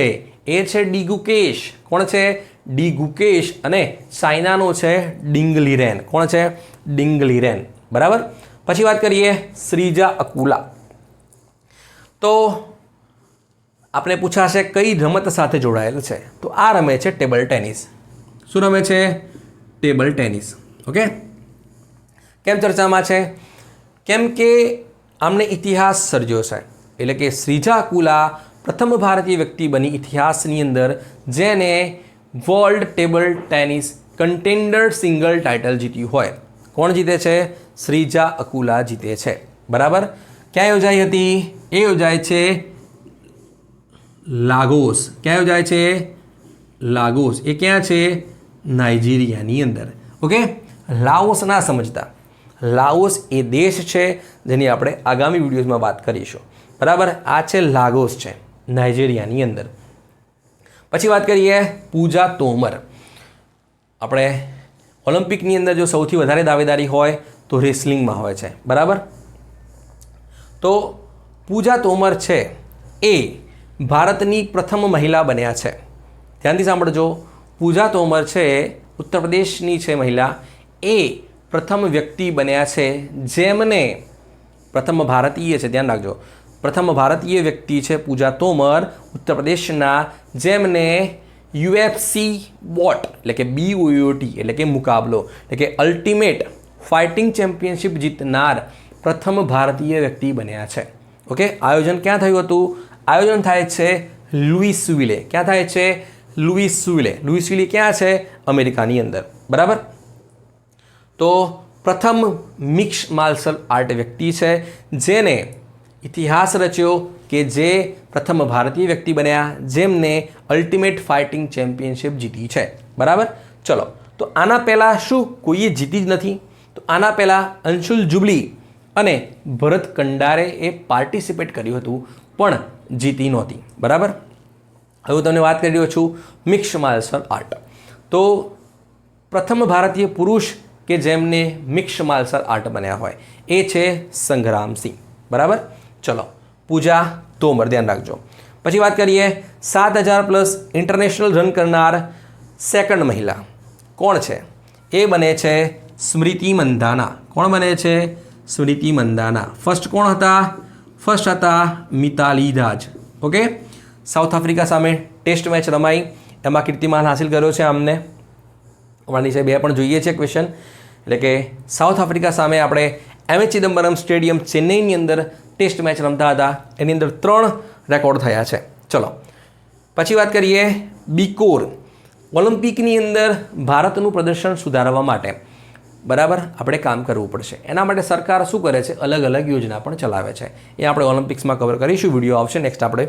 એ છે ડી ગુકેશ. કોણ છે? ડી ગુકેશ. અને ચાઇનાનો છે ડિંગ લીરેન. કોણ છે? ડિંગ લીરેન. બરાબર. પછી વાત કરીએ શ્રીજા અકુલા. તો આપણે પૂછાશે કઈ રમત સાથે જોડાયેલ છે, તો આ રમે છે ટેબલ ટેનિસ. શું રમે છે? Table tennis. ઓકે, કેમ ચર્ચામાં છે? કેમ કે આમને ઇતિહાસ સર્જ્યો છે. એટલે કે શ્રીજા અકુલા પ્રથમ ભારતીય વ્યક્તિ બની ઇતિહાસની અંદર જેને world table tennis contender single title જીત્યું હોય. કોણ જીતે છે? શ્રીજા અકુલા જીતે છે. બરાબર. ક્યાં યોજાઈ હતી? એ યોજાય છે લાગોસ. ક્યાં યોજાય છે? લાગોસ. એ ક્યાં છે? નાઇજીરિયાની અંદર. ઓકે, લાઓસ ના સમજતા. લાઓસ એ દેશ છે જેની આપણે આગામી વિડીયોઝમાં વાત કરીશું. બરાબર, આ છે લાગોસ છે નાઇજીરિયાની અંદર. પછી વાત કરીએ પૂજા તોમર. આપણે ઓલિમ્પિકની અંદર જો સૌથી વધારે દાવેદારી હોય તો રેસલિંગમાં હોય છે. બરાબર, તો પૂજા તોમર છે એ ભારતની પ્રથમ મહિલા બન્યા છે. ધ્યાનથી સાંભળજો, પૂજા તોમર છે ઉત્તર પ્રદેશની છે મહિલા, એ પ્રથમ વ્યક્તિ બન્યા છે જેમને પ્રથમ ભારતીય છે, ધ્યાન રાખજો, પ્રથમ ભારતીય વ્યક્તિ છે પૂજા તોમર ઉત્તર પ્રદેશના, જેમને UFC બોટ એટલે કે BOT એટલે કે મુકાબલો એટલે કે અલ્ટિમેટ ફાઇટિંગ ચેમ્પિયનશિપ જીતનાર પ્રથમ ભારતીય વ્યક્તિ બન્યા છે. ઓકે, આયોજન ક્યાં થયું હતું? આયોજન થાય છે લુઇસવિલે. ક્યાં થાય છે? લુઇસવિલે. લુઇસવિલે ક્યાં છે? અમેરિકાની અંદર. બરાબર. તો પ્રથમ મિક્સ માર્શલ આર્ટ વ્યક્તિ છે જેને ઇતિહાસ રચ્યો, કે જે પ્રથમ ભારતીય વ્યક્તિ બન્યા જેમને અલ્ટિમેટ ફાઇટિંગ ચેમ્પિયનશિપ જીતી છે. બરાબર. ચલો, તો આના પહેલાં શું કોઈએ જીતી જ નથી? તો આના પહેલાં અંશુલ જુબલી અને ભરત કંડારે એ પાર્ટિસિપેટ કર્યું હતું પણ જીતી નહોતી. બરાબર. હવે તમને વાત કરી રહ્યો છું મિક્સ માર્શલ આર્ટ. તો પ્રથમ ભારતીય પુરુષ કે જેમને મિક્સ માર્શલ આર્ટ બન્યા હોય એ છે સંગ્રામસિંહ. બરાબર. ચલો, પૂજા તોમર ધ્યાન રાખજો. પછી વાત કરીએ 7000+ ઇન્ટરનેશનલ રન કરનાર સેકન્ડ મહિલા કોણ છે? એ બને છે સ્મૃતિ મંધાના. કોણ બને છે? સ્મૃતિ મંધાના. ફર્સ્ટ કોણ હતા? ફર્સ્ટ હતા મિતાલી રાજ. ઓકે, સાઉથ આફ્રિકા સામે ટેસ્ટ મેચ રમાઈ, એમાં કીર્તિમાન હાસિલ કર્યો છે અમને. અમારી સાહેબ એ પણ જોઈએ છે ક્વેશ્ચન. એટલે કે સાઉથ આફ્રિકા સામે આપણે MS ચિદમ્બરમ સ્ટેડિયમ ચેન્નઈની અંદર ટેસ્ટ મેચ રમતા હતા, એની અંદર 3 રેકોર્ડ થયા છે. ચલો પછી વાત કરીએ બીકોર. ઓલિમ્પિકની અંદર ભારતનું પ્રદર્શન સુધારવા માટે બરાબર આપણે કામ કરવું પડશે. એના માટે સરકાર શું કરે છે, અલગ અલગ યોજના પણ ચલાવે છે. એ આપણે ઓલિમ્પિક્સમાં કવર કરીશું, વિડીયો આવશે નેક્સ્ટ. આપણે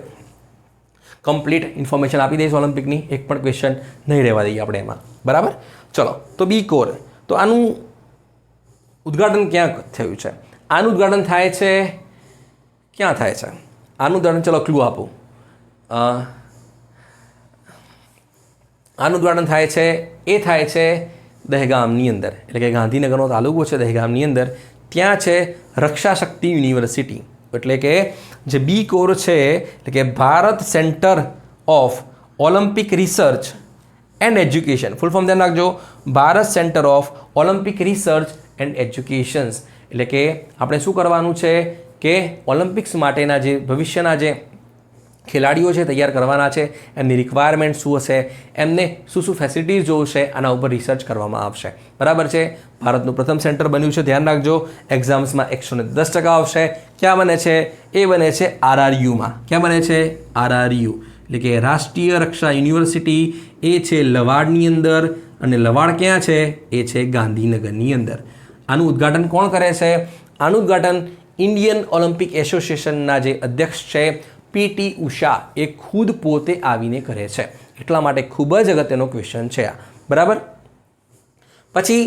કમ્પ્લીટ ઇન્ફોર્મેશન આપી દઈશું ઓલિમ્પિકની, એક પણ ક્વેશ્ચન નહીં રહેવા દઈએ આપણે એમાં. બરાબર. ચલો તો બીકોર, તો આનું ઉદ્ઘાટન ક્યાં થયું છે? આનું ઉદ્ઘાટન થાય છે ક્યાં થાય છે આનું ઉદ્ઘાટન? ચલો ક્લુ આપું. આનું ઉદ્ઘાટન થાય છે દહેગામની અંદર, એટલે કે ગાંધીનગરનો તાલુકો છે દહેગામની અંદર. ત્યાં છે રક્ષા શક્તિ યુનિવર્સિટી, એટલે કે જે બીકોર છે એટલે કે Bharat centre of Olympic research and education. Full form ધ્યાન રાખજો, Bharat centre of Olympic research and educations. એટલે કે આપણે શું કરવાનું છે કે ઓલિમ્પિક્સ માટેના જે ભવિષ્યના જે ખેલાડીઓ છે તૈયાર કરવાના છે, એમની રિક્વાયરમેન્ટ શું હશે, એમને શું શું ફેસિલિટીઝ જોશે, આના ઉપર રિસર્ચ કરવામાં આવશે. બરાબર છે. ભારતનું પ્રથમ સેન્ટર બન્યું છે, ધ્યાન રાખજો. એક્ઝામ્સમાં 110% આવશે. ક્યાં બને છે? એ બને છે RRUમાં. ક્યાં બને છે? RRU એટલે કે રાષ્ટ્રીય રક્ષા યુનિવર્સિટી. એ છે લવાડની અંદર, અને લવાડ ક્યાં છે? એ છે ગાંધીનગરની અંદર. આનું ઉદ્ઘાટન કોણ કરે છે? આનું ઉદ્ઘાટન ઇન્ડિયન ઓલિમ્પિક એસોસિએશનના જે અધ્યક્ષ છે PT ઉષા એ ખુદ પોતે આવીને કરે છે. એટલા માટે ખૂબ જ અગત્યનો ક્વેશ્ચન છે આ. બરાબર. પછી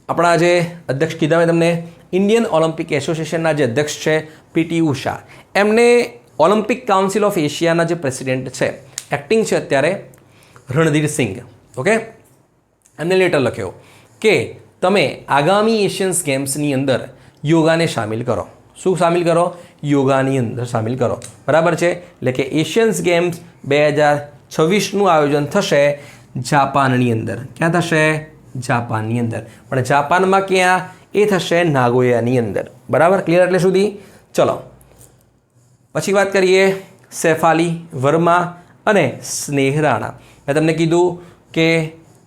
આપણા જે અધ્યક્ષ કીધા મેં તમને, ઇન્ડિયન ઓલિમ્પિક એસોસિએશનના જે અધ્યક્ષ છે PT ઉષા, એમને ઓલિમ્પિક કાઉન્સિલ ઓફ એશિયાના જે પ્રેસિડેન્ટ છે, એક્ટિંગ છે અત્યારે રણધીર સિંઘ. ઓકે. એમને લેટર લખ્યો કે તમે આગામી એશિયન્સ ગેમ્સની અંદર યોગાને સામેલ કરો. શું સામેલ કરો? યોગાની અંદર સામેલ કરો. બરાબર છે. એટલે કે એશિયન્સ ગેમ્સ 2026નું આયોજન થશે જાપાનની અંદર. ક્યાં થશે? જાપાનની અંદર. પણ જાપાનમાં ક્યાં? એ થશે નાગોયાની અંદર. બરાબર. ક્લિયર એટલે સુધી? ચલો પછી વાત કરીએ સૈફાલી વર્મા અને સ્નેહ રાણા. મેં તમને કીધું કે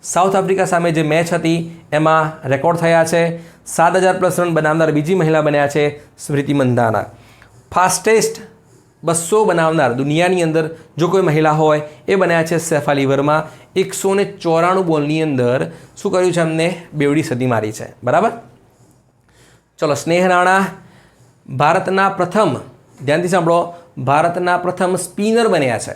સાઉથ આફ્રિકા સામે જે મેચ હતી એમાં રેકોર્ડ થયા છે. 7000+ રન બનાવનાર બીજી મહિલા બન્યા છે સ્મૃતિ મંધાના. ફાસ્ટેસ્ટ 200 બનાવનાર દુનિયાની અંદર જો કોઈ મહિલા હોય એ બન્યા છે સૈફાલી વર્મા. 194 બોલની અંદર શું કર્યું છે? એમને બેવડી સદી મારી છે. બરાબર. ચલો સ્નેહ રાણા ભારતના પ્રથમ, ધ્યાનથી સાંભળો, ભારતના પ્રથમ સ્પિનર બન્યા છે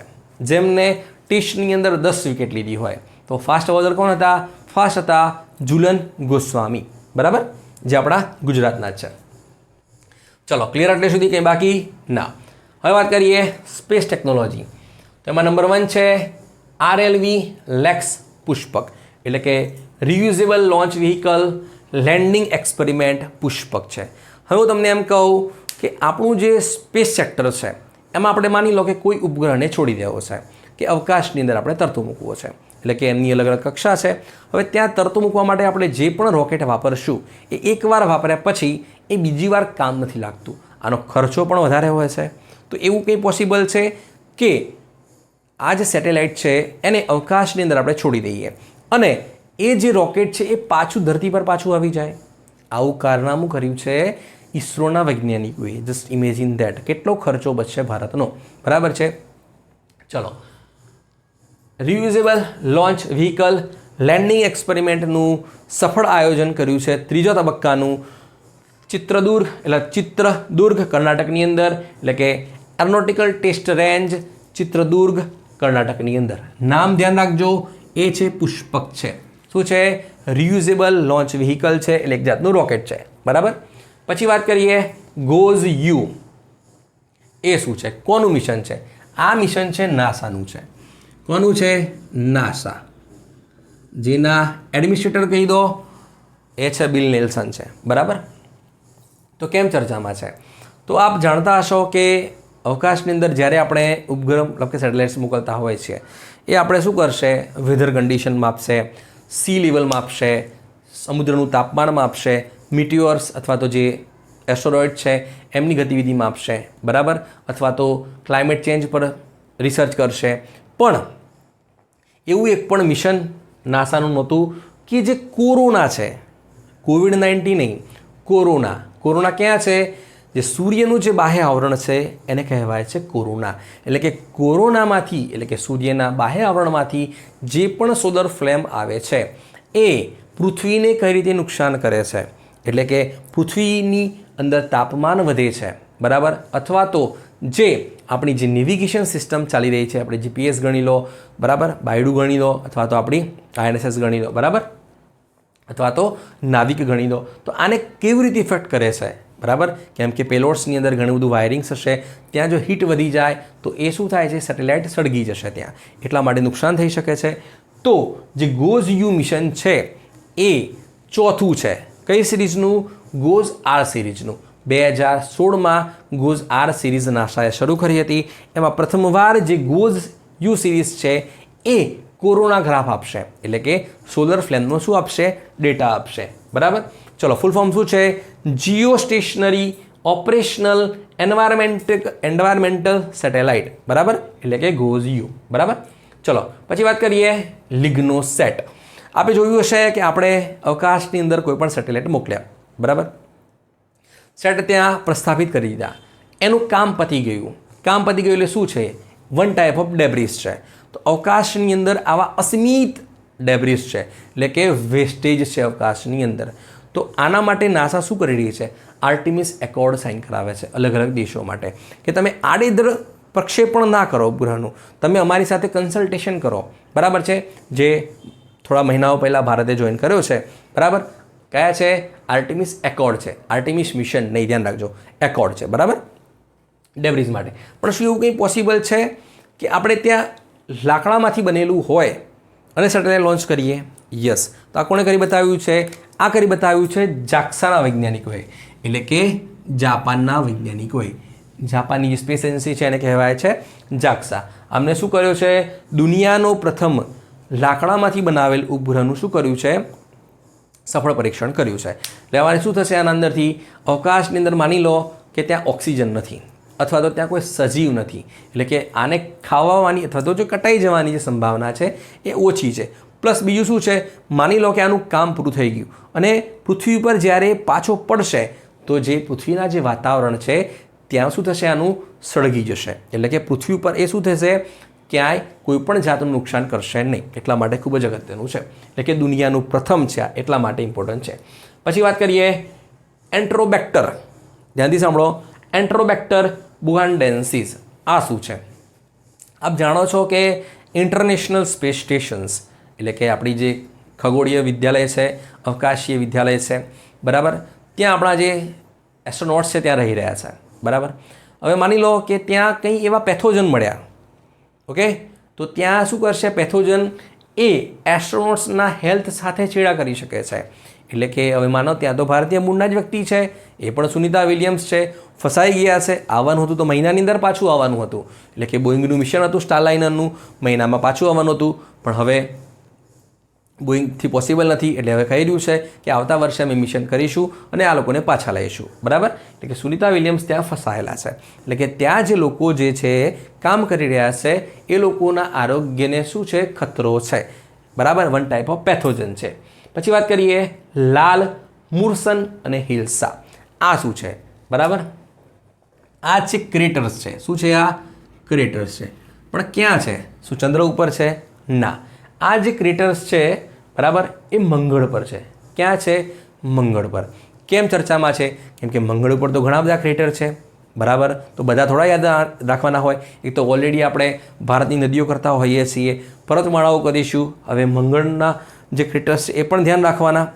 જેમને ટેસ્ટની અંદર 10 વિકેટ લીધી હોય. તો ફાસ્ટ બોલર કોણ હતા? ફાસ્ટ હતા ઝુલન ગોસ્વામી. બરાબર. જે આપણા ગુજરાતના જ છે. ચલો ક્લિયર એટલે સુધી કંઈ બાકી ના. હવે વાત કરીએ સ્પેસ ટેકનોલોજી. તો એમાં નંબર 1 છે RLV લેક્સ પુષ્પક, એટલે કે reusable launch vehicle landing experiment Pushpak છે. હવે હું તમને એમ કહું કે આપણું જે સ્પેસ સેક્ટર છે એમાં આપણે માની લો કે કોઈ ઉપગ્રહને છોડી દેવો છે, કે અવકાશની અંદર આપણે તરતું મૂકવો છે, એટલે કે એમની અલગ અલગ કક્ષા છે. હવે ત્યાં તરતું મૂકવા માટે આપણે જે પણ રોકેટ વાપરશું એ એકવાર વાપર્યા પછી એ બીજી વાર કામ નથી લાગતું. આનો ખર્ચો પણ વધારે હોય છે. તો એવું કંઈ પોસિબલ છે કે આ જે સેટેલાઇટ છે એને અવકાશની અંદર આપણે છોડી દઈએ અને એ જે રોકેટ છે એ પાછું ધરતી પર પાછું આવી જાય. આવું કારનામું કર્યું છે ઇસરોના વૈજ્ઞાનિકોએ. Just imagine that. કેટલો ખર્ચો બચશે ભારતનો. બરાબર છે. ચલો રિયુઝેબલ લોન્ચ વ્હીકલ લેન્ડિંગ એક્સપેરિમેન્ટનું સફળ આયોજન કર્યું છે 3જા તબક્કાનું ચિત્રદુર્ગ કર્ણાટકની અંદર, એટલે કે એરોનોટિકલ ટેસ્ટ રેન્જ ચિત્રદુર્ગ કર્ણાટકની અંદર. નામ ધ્યાન રાખજો, એ છે પુષ્પક છે. શું છે? રિયુઝેબલ લોન્ચ વ્હીકલ છે, એટલે એક જાતનું રોકેટ છે. બરાબર. પછી વાત કરીએ ગોઝ યુ. એ શું છે? કોનું મિશન છે? આ મિશન છે નાસાનું છે. કોનું છે? નાસા. જેના એડમિનિસ્ટ્રેટર કહી દો એ છે બિલ નેલ્સન છે. બરાબર. તો કેમ ચર્ચામાં છે? તો આપ જાણતા હશો કે અવકાશની અંદર જ્યારે આપણે ઉપગ્રહ મતલબ કે સેટેલાઇટ્સ મોકલતા હોય છે એ આપણે શું કરશે? વેધર કન્ડિશન માપશે, સી લેવલ માપશે, સમુદ્રનું તાપમાન માપશે, મિટિયોર્સ અથવા તો જે એસ્ટેરોઇડ છે એમની ગતિવિધિ માપશે. બરાબર. અથવા તો ક્લાઇમેટ ચેન્જ પર રિસર્ચ કરશે. પણ એવું એક પણ મિશન નાસાનું નહોતું કે જે કોરોના છે, COVID-19 નહીં, કોરોના ક્યાં છે? જે સૂર્યનું જે બાહ્ય આવરણ છે એને કહેવાય છે કોરોના. એટલે કે કોરોનામાંથી, એટલે કે સૂર્યના બાહ્ય આવરણમાંથી જે પણ સોલર ફ્લેમ આવે છે એ પૃથ્વીને કઈ રીતે નુકસાન કરે છે? એટલે કે પૃથ્વીની અંદર તાપમાન વધે છે, બરાબર, અથવા તો જે આપણી જે નેવિગેશન સિસ્ટમ ચાલી રહી છે, આપણે GPS ગણી લો, બરાબર, બાયડું ગણી લો, અથવા તો આપણી INSS ગણી લો, બરાબર, અથવા તો નાવિક ગણી લો, તો આને કેવી રીતે ઇફેક્ટ કરે છે? બરાબર, કેમ કે પેલોડ્સની અંદર ઘણું બધું વાયરિંગ્સ હશે, ત્યાં જો હીટ વધી જાય તો એ શું થાય છે? સેટેલાઇટ સળગી જશે ત્યાં, એટલા માટે નુકસાન થઈ શકે છે. તો જે GOES-U મિશન છે એ ચોથું છે. કઈ સિરીઝનું? GOES-R સિરીઝનું. 2016માં GOES-R સિરીઝ નાસાએ શરૂ કરી હતી. એમાં પ્રથમવાર જે GOES-U સિરીઝ છે એ કોરોના ગ્રાફ આપશે, એટલે કે સોલર ફ્લેમનો શું આપશે? ડેટા આપશે, બરાબર. ચલો, ફૂલ ફોર્મ શું છે? Geo stationary operational environmental satellite, બરાબર, એટલે કે GOES-U, બરાબર. ચલો, પછી વાત કરીએ લિગ્નોસેટ. આપણે જોયું હશે કે આપણે અવકાશની અંદર કોઈ પણ સેટેલાઇટ મોકલ્યા, બરાબર, સેટ ત્યાં પ્રસ્થાપિત કરી દીધા, એનું કામ પતી ગયું. કામ પતી ગયું એટલે શું છે? વન ટાઈપ ઓફ ડેબ્રિસ છે. તો અવકાશની અંદર આવા અસીમિત ડેબ્રિસ છે, એટલે કે વેસ્ટેજ છે અવકાશની અંદર. તો આના માટે નાસા શું કરી રહી છે? આર્ટિમિસ એકોર્ડ સાઇન કરાવે છે અલગ અલગ દેશો માટે કે તમે આડેધડ પ્રક્ષેપણ ના કરો ઉપગ્રહનું, તમે અમારી સાથે કન્સલ્ટેશન કરો, બરાબર છે. જે થોડા મહિનાઓ પહેલાં ભારતે જોઈન કર્યો છે, બરાબર. કયા છે? આર્ટિમિસ એકોર્ડ છે, આર્ટિમિસ મિશન નહીં, ધ્યાન રાખજો, એકોર્ડ છે, બરાબર, ડેબ્રિસ માટે. પણ શું એવું કંઈ પોસિબલ છે કે આપણે ત્યાં લાકડામાંથી બનેલું હોય અને સેટેલાઇટ લોન્ચ કરીએ? યસ. તો આ કોણે કરી બતાવ્યું છે? આ કરી બતાવ્યું છે જાક્સાના વૈજ્ઞાનિકોએ, એટલે કે જાપાનના વૈજ્ઞાનિકોએ. જાપાનની જે સ્પેસ એજન્સી છે એને કહેવાય છે જાક્સા. આમને શું કર્યું છે? દુનિયાનો પ્રથમ લાકડામાંથી બનાવેલ ઉપગ્રહનું શું કર્યું છે? સફળ પરીક્ષણ કર્યું છે. લેવાની શું થશે આના અંદરથી? અવકાશની અંદર માની લો કે ત્યાં ઓક્સિજન નથી, અથવા તો ત્યાં કોઈ સજીવ નથી, એટલે કે આને ખાવાની અથવા તો જો કટાઈ જવાની જે સંભાવના છે એ ઓછી છે. પ્લસ બીજું શું છે? માની લો કે આનું કામ પૂરું થઈ ગયું અને પૃથ્વી પર જ્યારે પાછો પડશે તો જે પૃથ્વીના જે વાતાવરણ છે ત્યાં શું થશે? આનું સળગી જશે, એટલે કે પૃથ્વી પર એ શું થશે? ક્યાંય કોઈ પણ જાતનું નુકસાન કરશે નહીં. એટલા માટે ખૂબ જ અગત્યનું છે, એટલે કે દુનિયાનું પ્રથમ છે, એટલા માટે ઇમ્પોર્ટન્ટ છે. પછી વાત કરીએ એન્ટ્રોબેક્ટર. ધ્યાનથી સાંભળો, એન્ટ્રોબેક્ટર બુહાન્ડેન્સીસ. આ શું છે? આપ જાણો છો કે ઇન્ટરનેશનલ સ્પેસ સ્ટેશન્સ, એટલે કે આપણી જે ખગોળીય વિદ્યાલય છે, અવકાશીય વિદ્યાલય છે, બરાબર, ત્યાં આપણા જે એસ્ટ્રોનોટ્સ છે ત્યાં રહી રહ્યા છે, બરાબર. હવે માની લો કે ત્યાં કંઈ એવા પેથોજન મળ્યા, ઓકે, તો ત્યાં શું કરશે? પેથોજન એ એસ્ટ્રોનોટ્સના હેલ્થ સાથે છેડા કરી શકે છે. એટલે કે હવે માનો ત્યાં તો ભારતીય મૂળના જ વ્યક્તિ છે, એ પણ સુનિતા વિલિયમ્સ છે, ફસાઈ ગયા છે. આવવાનું હતું તો મહિનાની અંદર પાછું આવવાનું હતું, એટલે કે બોઈંગનું મિશન હતું સ્ટારલાઇનરનું, મહિનામાં પાછું આવવાનું હતું, પણ હવે બોઈંગથી પોસિબલ નથી. એટલે હવે કહી રહ્યું છે કે આવતા વર્ષે અમે મિશન કરીશું અને આ લોકોને પાછા લઈશું, બરાબર. એટલે કે સુનિતા વિલિયમ્સ ત્યાં ફસાયેલા છે, એટલે કે ત્યાં જે લોકો જે છે કામ કરી રહ્યા છે એ લોકોના આરોગ્યને શું છે? ખતરો છે, બરાબર. વન ટાઈપ ઓફ પેથોજન છે. પછી વાત કરીએ લાલ મુર્સન અને હિલ્સા. આ શું છે? બરાબર, આ છે ક્રેટર્સ છે. શું છે? આ ક્રેટર્સ છે. પણ ક્યાં છે? શું ચંદ્ર ઉપર છે? ના. આ જે ક્રેટર્સ છે, બરાબર, એ મંગળ પર છે. ક્યાં છે? મંગળ પર. કેમ ચર્ચામાં છે? કેમ કે મંગળ ઉપર તો ઘણા બધા ક્રેટર છે, બરાબર. તો બધા થોડા યાદ રાખવાના હોય. એક તો ઓલરેડી આપણે ભારતની નદીઓ કરતા હોઈએ છીએ, પર્વતમાળાઓ કરીશું. હવે મંગળના જે ક્રેટર્સ છે એ પણ ધ્યાન રાખવાના,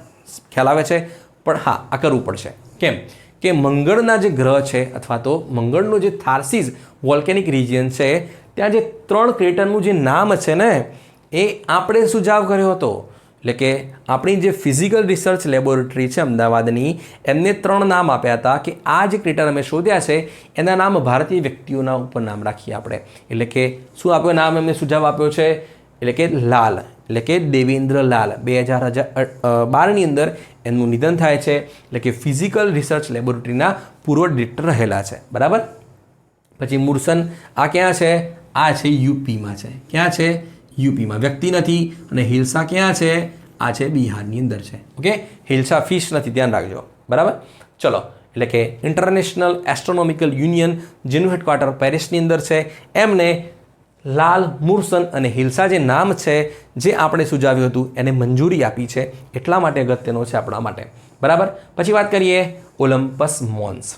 ખ્યાલ આવે છે. પણ હા, આ કરવું પડશે. કેમ કે મંગળના જે ગ્રહ છે અથવા તો મંગળનું જે થાર્સીસ વોલ્કેનિક રિજિયન છે ત્યાં જે 3 ક્રેટરનું જે નામ છે ને એ આપણે સુઝાવ કર્યો હતો. એટલે કે આપણી જે ફિઝિકલ રિસર્ચ લેબોરેટરી છે અમદાવાદની, એમને 3 નામ આપ્યા હતા કે આ જે ક્રેટર અમે શોધ્યા છે એના નામ ભારતીય વ્યક્તિઓના ઉપર નામ રાખીએ આપણે. એટલે કે શું આપ્યો નામ? એમને સુઝાવ આપ્યો છે, એટલે કે લાલ, એટલે કે દેવેન્દ્ર લાલ. 2012ની અંદર એમનું નિધન થાય છે, એટલે કે ફિઝિકલ રિસર્ચ લેબોરેટરીના પૂર્વ ડિરેક્ટર રહેલા છે, બરાબર. પછી મુર્સન, આ ક્યાં છે? આ છે યુપીમાં છે. ક્યાં છે? યુપીમાં. વ્યક્તિ નથી. અને હિલ્સા ક્યાં છે? આ છે બિહારની અંદર છે. ઓકે, હિલ્સા ફિશ નથી, ધ્યાન રાખજો. બરાબર, ચલો. એટલે કે ઇન્ટરનેશનલ એસ્ટ્રોનોમિકલ યુનિયન જેનું હેડક્વાર્ટર પેરિસની અંદર છે, એમને લાલ મુર્સન અને હિલ્સા જે નામ છે જે આપણે સુઝાવ્યું હતું એને મંજૂરી આપી છે, એટલા માટે અગત્યનો છે આપણા માટે. બરાબર. પછી વાત કરીએ ઓલિમ્પસ મોન્સ.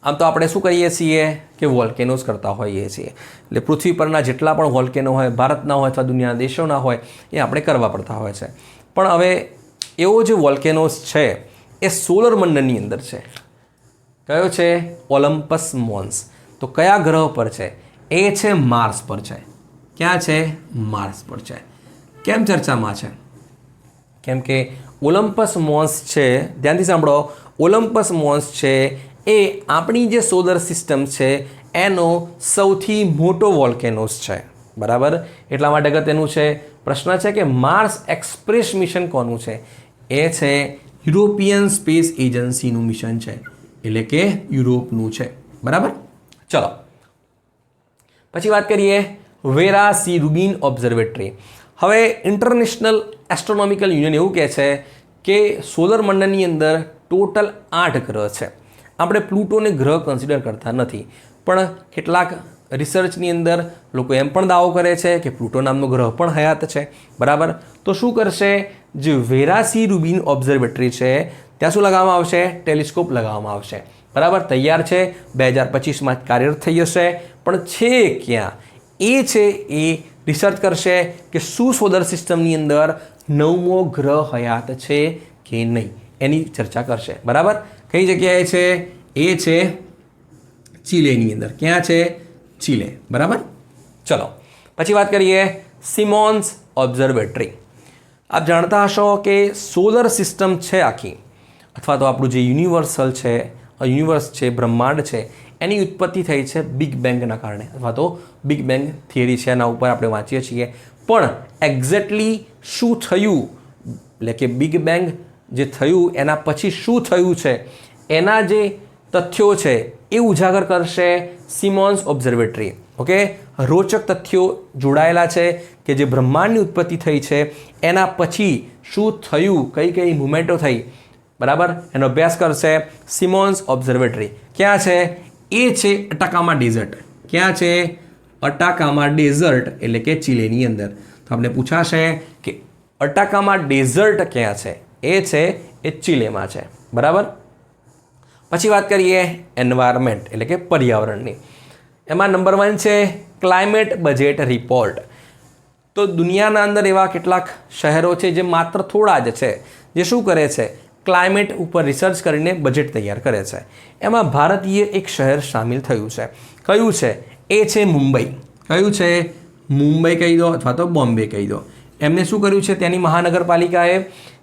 આમ તો આપણે શું કરીએ છીએ કે વોલ્કેનોઝ કરતા હોઈએ છીએ. એટલે પૃથ્વી પરના જેટલા પણ વોલ્કેનો હોય, ભારતના હોય અથવા દુનિયાના દેશોના હોય, એ આપણે કરવા પડતા હોય છે. પણ હવે એવો જે વોલ્કેનોઝ છે એ સોલર મંડળની અંદર છે. કયો છે? Olympus mons. તો કયા ગ્રહ પર છે? એ છે માર્સ પર છે. ક્યાં છે? માર્સ પર છે. કેમ ચર્ચામાં છે? કેમ કે ઓલિમ્પસ મોન્સ છે, ધ્યાનથી સાંભળો, ઓલિમ્પસ મોન્સ છે એ આપણી જે સોલર સિસ્ટમ છે એનો સૌથી મોટો વોલ્કેનોસ છે. બરાબર, એટલા માટે અગત્યનું છે. પ્રશ્ન છે કે માર્સ એક્સપ્રેસ મિશન કોનું છે? એ છે યુરોપિયન સ્પેસ એજન્સીનું મિશન છે, એટલે કે યુરોપનું છે. બરાબર, ચલો. પછી વાત કરીએ વેરા સી રૂબિન ઓબ્ઝર્વેટરી. હવે ઇન્ટરનેશનલ એસ્ટ્રોનોમિકલ યુનિયન એવું કહે છે કે સોલર મંડળની અંદર ટોટલ 8 ગ્રહ છે. આપણે પ્લુટોને ગ્રહ કન્સિડર કરતા નથી, પણ કેટલાક રિસર્ચની અંદર લોકો એમ પણ દાવો કરે છે કે પ્લુટો નામનો ગ્રહ પણ હયાત છે. બરાબર, તો શું કરશે? જે વેરા સી રૂબિન ઓબ્ઝર્વેટરી છે ત્યાં શું લગાવવામાં આવશે? ટેલિસ્કોપ લગાવવામાં આવશે. બરાબર, તૈયાર છે, 2025માં કાર્યરત થઈ જશે. પણ છે ક્યાં? એ છે એ રિસર્ચ કરશે કે શું સોલર સિસ્ટમની અંદર 9મો ગ્રહ હયાત છે કે નહીં, એની ચર્ચા કરશે. બરાબર, કઈ જગ્યાએ છે? એ છે ચીલેની અંદર. ક્યાં છે? ચીલે. બરાબર, ચલો. પછી વાત કરીએ સિમોન્સ ઓબ્ઝર્વેટરી. આપ જાણતા હશો કે સોલર સિસ્ટમ છે આખી, અથવા તો આપણું જે યુનિવર્સલ છે, યુનિવર્સ છે, બ્રહ્માંડ છે, એની ઉત્પત્તિ થઈ છે બિગ બેંગના કારણે, અથવા તો બિગ બેંગ થિયરી છે એના ઉપર આપણે વાંચીએ છીએ. પણ એક્ઝેક્ટલી શું થયું, એટલે કે બિગ બેંગ જે થયું એના પછી શું થયું છે, એના જે તથ્યો છે એ ઉજાગર કરશે સિમોન્સ ઓબ્ઝર્વેટરી. ઓકે, રોચક તથ્યો જોડાયેલા છે કે જે બ્રહ્માંડની ઉત્પત્તિ થઈ છે એના પછી શું થયું, કઈ કઈ મુવમેન્ટો થઈ. બરાબર, એનો અભ્યાસ કરશે સિમોન્સ ઓબ્ઝર્વેટરી. ક્યાં છે? એ છે અટાકામા ડેઝર્ટ. ક્યાં છે? અટાકામા ડેઝર્ટ, એટલે કે ચીલેની અંદર. તો આપણે પૂછાશે કે અટાકામા ડેઝર્ટ ક્યાં છે? એ છે એ ચીલેમાં છે. બરાબર. પછી વાત કરીએ એન્વાયરમેન્ટ, એટલે કે પર્યાવરણની. એમાં નંબર 1 છે ક્લાઇમેટ બજેટ રિપોર્ટ. તો દુનિયાના અંદર એવા કેટલાક શહેરો છે જે માત્ર થોડા જ છે જે શું કરે છે? ક્લાઇમેટ ઉપર રિસર્ચ કરીને બજેટ તૈયાર કરે છે. એમાં ભારતીય એક શહેર સામેલ થયું છે. કયું છે? એ છે મુંબઈ. કયું છે? મુંબઈ કહી દો અથવા તો બોમ્બે કહી દો. એમને શું કર્યું છે? ત્યાંની મહાનગરપાલિકાએ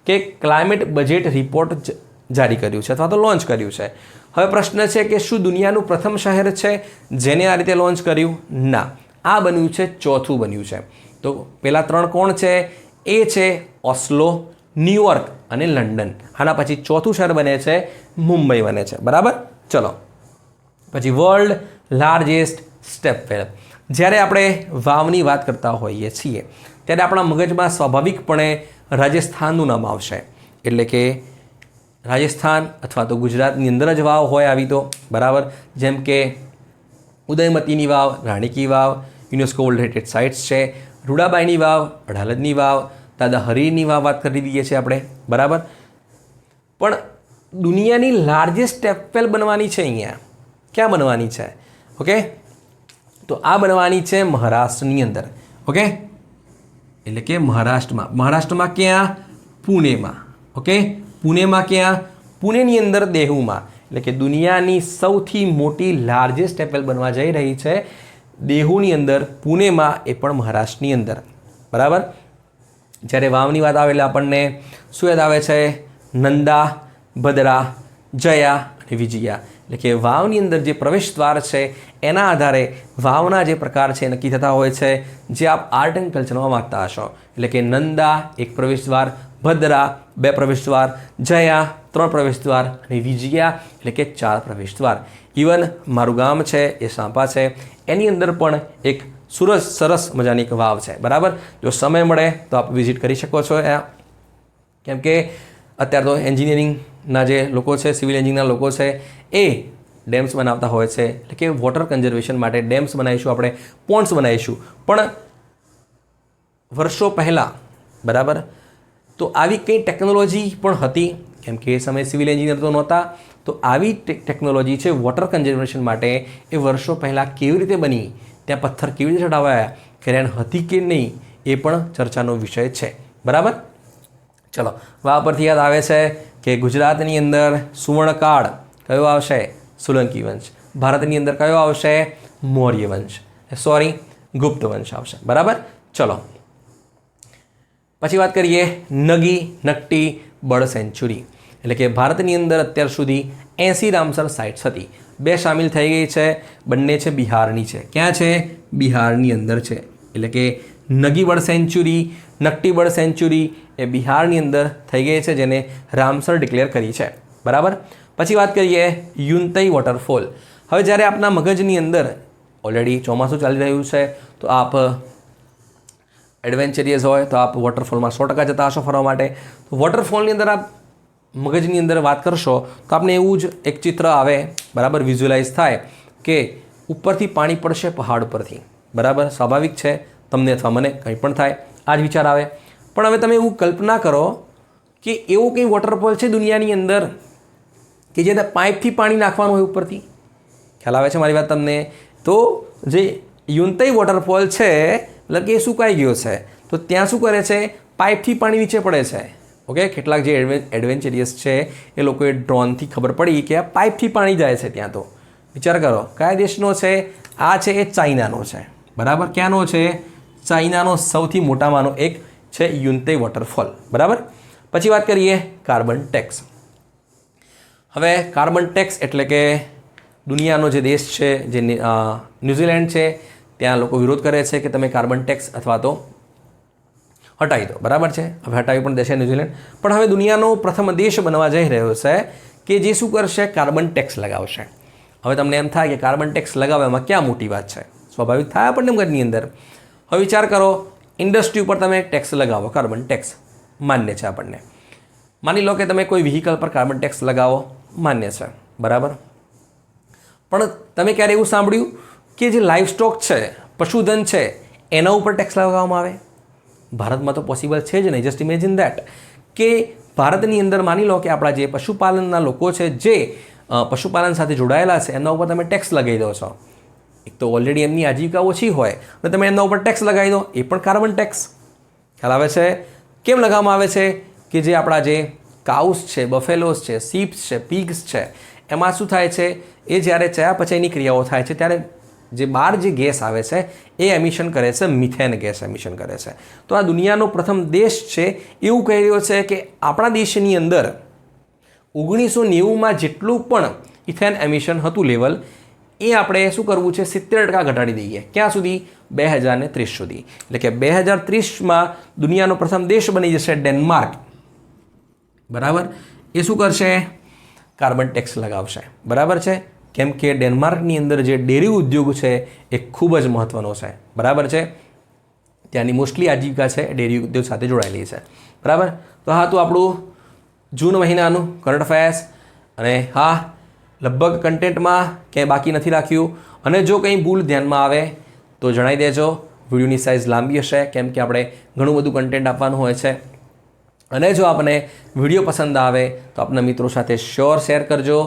કે ક્લાઇમેટ બજેટ રિપોર્ટ જારી કર્યું છે અથવા તો લોન્ચ કર્યું છે. હવે પ્રશ્ન છે કે શું દુનિયાનું પ્રથમ શહેર છે જેને આ રીતે લોન્ચ કર્યું? ના, આ બન્યું છે ચોથું બન્યું છે. તો પેલા 3 કોણ છે? એ છે ઓસ્લો, ન્યુયોર્ક અને લંડન. આના પછી ચોથું શહેર બને છે મુંબઈ બને છે. બરાબર, ચલો. પછી વર્લ્ડ લાર્જેસ્ટ સ્ટેપ વેલ. જ્યારે આપણે વાવની વાત કરતા હોઈએ છીએ ત્યારે આપણા મગજમાં સ્વાભાવિકપણે રાજસ્થાનનું નામ આવશે. એટલે કે રાજસ્થાન અથવા તો ગુજરાતની અંદર જ વાવ હોય આવી તો. બરાબર, જેમ કે ઉદયમતીની વાવ, Rani ki Vav UNESCO world heritage sites છે, રૂડાબાઈની વાવ, અડાલજની વાવ, દાદા હરીની વાવ વાત કરી દઈએ છીએ આપણે. બરાબર, પણ દુનિયાની લાર્જેસ્ટ સ્ટેપવેલ બનવાની છે અહીંયા. ક્યાં બનવાની છે? ઓકે, તો આ બનવાની છે મહારાષ્ટ્રની અંદર. ઓકે, એટલે કે મહારાષ્ટ્રમાં. મહારાષ્ટ્રમાં ક્યાં? પુણેમાં. ઓકે, પુણેમાં ક્યાં? પુણેની અંદર દેહુમાં. એટલે કે દુનિયાની સૌથી મોટી લાર્જેસ્ટ સ્ટેપવેલ બનવા જઈ રહી છે દેહુની અંદર, પુણેમાં, એ પણ મહારાષ્ટ્રની અંદર. બરાબર, જ્યારે વાવની વાત આવે એટલે આપણને શું યાદ આવે છે? નંદા, ભદ્રા, જયા અને વિજયા. એટલે કે વાવની અંદર જે પ્રવેશ દ્વાર છે એના આધારે વાવના જે પ્રકાર છે નક્કી થતા હોય છે, જે આપ આર્ટ એન્ડ કલ્ચરમાં વાંચતા હશો. એટલે કે નંદા 1 પ્રવેશ દ્વાર, ભદ્રા 2 પ્રવેશ દ્વાર, જયા 3 પ્રવેશ દ્વાર અને વિજયા એટલે કે 4 પ્રવેશ દ્વાર. ઇવન મારું ગામ છે એ સાંપા છે, એની અંદર પણ એક સરસ મજાની એક વાવ છે. બરાબર, જો સમય મળે તો આપ વિઝિટ કરી શકો છો. કેમ કે અત્યારે તો એન્જિનિયરિંગના જે લોકો છે, સિવિલ એન્જિનિયરના લોકો છે, એ ડેમ્સ બનાવતા હોય છે. એટલે કે વોટર કન્ઝર્વેશન માટે ડેમ્સ બનાવીશું, આપણે પોન્ડ્સ બનાવીશું. પણ વર્ષો પહેલાં, બરાબર, તો આવી કંઈ ટેકનોલોજી પણ હતી, કેમ કે એ સમયે સિવિલ એન્જિનિયર તો નહોતા. તો આવી ટેકનોલોજી છે વોટર કન્ઝર્વેશન માટે, એ વર્ષો પહેલાં કેવી રીતે બની, ત્યાં પથ્થર કેવી રીતે ચડાવાયા, ક્રેન હતી કે નહીં, એ પણ ચર્ચાનો વિષય છે. બરાબર, ચલો, વાવ પરથી યાદ આવે છે કે ગુજરાતની અંદર સુવર્ણકાળ કયો આવશે? સોલંકી વંશ. ભારતની અંદર કયો આવશે? મૌર્ય વંશ, ગુપ્ત વંશ આવશે. બરાબર, ચલો પછી વાત કરીએ નકટી બર્ડ સેન્ચુરી. એટલે કે ભારતની અંદર અત્યાર સુધી 80 રામસર સાઇટ્સ હતી. 2 સામેલ થઈ ગઈ છે, બંને છે બિહારની છે. ક્યાં છે? બિહારની અંદર છે. એટલે કે નગી બર્ડ સેન્ચુરી, નકટી બર્ડ સેન્ચુરી એ બિહારની અંદર થઈ ગઈ છે, જેને રામસર ડિક્લેર કરી છે. બરાબર, પછી વાત કરીએ યુનતઈ વોટરફોલ. હવે જ્યારે આપના મગજની અંદર ઓલરેડી ચોમાસું ચાલી રહ્યું છે, તો આપ એડવેન્ચરિયસ હોય તો આપ વોટરફોલમાં 100% જતા હશો ફરવા માટે. તો વોટરફોલની અંદર આપ મગજની અંદર વાત કરશો તો આપને એવું જ એક ચિત્ર આવે, બરાબર, વિઝ્યુઅલાઇઝ થાય કે ઉપરથી પાણી પડશે પહાડ પરથી. બરાબર, સ્વાભાવિક છે, તમને અથવા મને કંઈ પણ થાય, આ જ વિચાર આવે. પણ હવે તમે એવું કલ્પના કરો કે એવો કંઈ વોટરફોલ છે દુનિયાની અંદર કે જે પાઇપથી પાણી નાખવાનું હોય ઉપરથી. ખ્યાલ આવે છે મારી વાત તમને? તો જે યુનતઈ વોટરફોલ છે, એટલે કે એ સુકાઈ ગયો છે, તો ત્યાં શું કરે છે? પાઇપથી પાણી નીચે પડે છે. ઓકે, કેટલાક જે એડવેન્ચરિયસ છે એ લોકોએ ડ્રોનથી ખબર પડી કે આ પાઇપથી પાણી જાય છે ત્યાં. તો વિચાર કરો, કયા દેશનો છે આ? છે એ ચાઇનાનો છે. બરાબર, ક્યાંનો છે? ચાઇનાનો સૌથી મોટામાંનો એક છે યુનતઈ વોટરફોલ. બરાબર, પછી વાત કરીએ કાર્બન ટેક્સ. હવે કાર્બન ટેક્સ એટલે કે દુનિયાનો જે દેશ છે, જે ન્યૂઝીલેન્ડ છે, ત્યાં લોકો વિરોધ કરે છે કે તમે કાર્બન ટેક્સ અથવા તો હટાવી દો. બરાબર છે, હવે હટાવી પણ દેશે ન્યૂઝીલેન્ડ. પણ હવે દુનિયાનો પ્રથમ દેશ બનવા જઈ રહ્યો છે કે જે શું કરશે? કાર્બન ટેક્સ લગાવશે. હવે તમને એમ થાય કે કાર્બન ટેક્સ લગાવવામાં ક્યાં મોટી વાત છે? સ્વાભાવિક થાય આપણને મગજની અંદર. હવે વિચાર કરો, ઇન્ડસ્ટ્રી ઉપર તમે ટેક્સ લગાવો, કાર્બન ટેક્સ માન્ય છે આપણને. માની લો કે તમે કોઈ વ્હીકલ પર કાર્બન ટેક્સ લગાવો, માન્ય છે. બરાબર, પણ તમે ક્યારે એવું સાંભળ્યું કે જે લાઇવસ્ટોક છે, પશુધન છે, એના ઉપર ટેક્સ લગાવવામાં આવે? ભારતમાં તો પોસિબલ છે જ નહીં. જસ્ટ ઇમેજિન દેટ કે ભારતની અંદર માની લો કે આપણા જે પશુપાલનના લોકો છે, જે પશુપાલન સાથે જોડાયેલા છે, એમના ઉપર તમે ટેક્સ લગાવી દો છો. એક તો ઓલરેડી એમની આજીવિકા ઓછી હોય અને તમે એમના ઉપર ટેક્સ લગાવી દો, એ પણ કાર્બન ટેક્સ. ખ્યાલ આવે છે? કેમ લગાવવામાં આવે છે? કે જે આપણા જે કાઉસ છે, બફેલોસ છે, સીપ્સ છે, પિગ્સ છે, એમાં શું થાય છે? એ જ્યારે ચયાપચયની ક્રિયાઓ થાય છે ત્યારે જે બહાર જે ગેસ આવે છે એ એમિશન કરે છે, મિથેન ગેસ એમિશન કરે છે. તો આ દુનિયાનો પ્રથમ દેશ છે એવું કહી રહ્યો છે કે આપણા દેશની અંદર 1990માં જેટલું પણ ઇથેન એમિશન હતું લેવલ, એ આપણે શું કરવું છે? 70% ઘટાડી દઈએ. ક્યાં સુધી? 2030 સુધી. એટલે કે 2030માં દુનિયાનો પ્રથમ દેશ બની જશે ડેનમાર્ક. બરાબર, એ શું કરશે? કાર્બન ટેક્સ લગાવશે. બરાબર છે, કેમ કે ડેનમાર્કની અંદર જે ડેરી ઉદ્યોગ છે એ ખૂબ જ મહત્ત્વનો છે. બરાબર છે, ત્યાંની મોસ્ટલી આજીવિકા છે ડેરી ઉદ્યોગ સાથે જોડાયેલી છે. બરાબર, તો હા, તો આપણું જૂન મહિનાનું કરંટ અફેર્સ, અને હા, લગભગ કન્ટેન્ટમાં ક્યાંય બાકી નથી રાખ્યું. અને જો કંઈ ભૂલ ધ્યાનમાં આવે તો જણાવી દેજો. વિડીયોની સાઇઝ લાંબી હશે કેમ કે આપણે ઘણું બધું કન્ટેન્ટ આપવાનું હોય છે. અને જો આપને વિડીયો પસંદ આવે તો આપના મિત્રો સાથે શ્યોર શેર કરજો.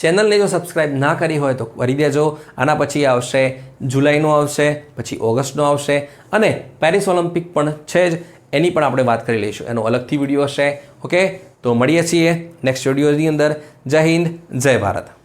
ચેનલને જો સબસ્ક્રાઈબ ના કરી હોય તો કરી દેજો. આના પછી આવશે જુલાઈનો આવશે, પછી ઓગસ્ટનો આવશે, અને પેરિસ ઓલિમ્પિક પણ છે જ, એની પણ આપણે વાત કરી લઈશું. એનો અલગથી વિડીયો હશે. ઓકે, તો મળીએ છીએ નેક્સ્ટ વિડીયોની અંદર. જય હિન્દ, જય ભારત.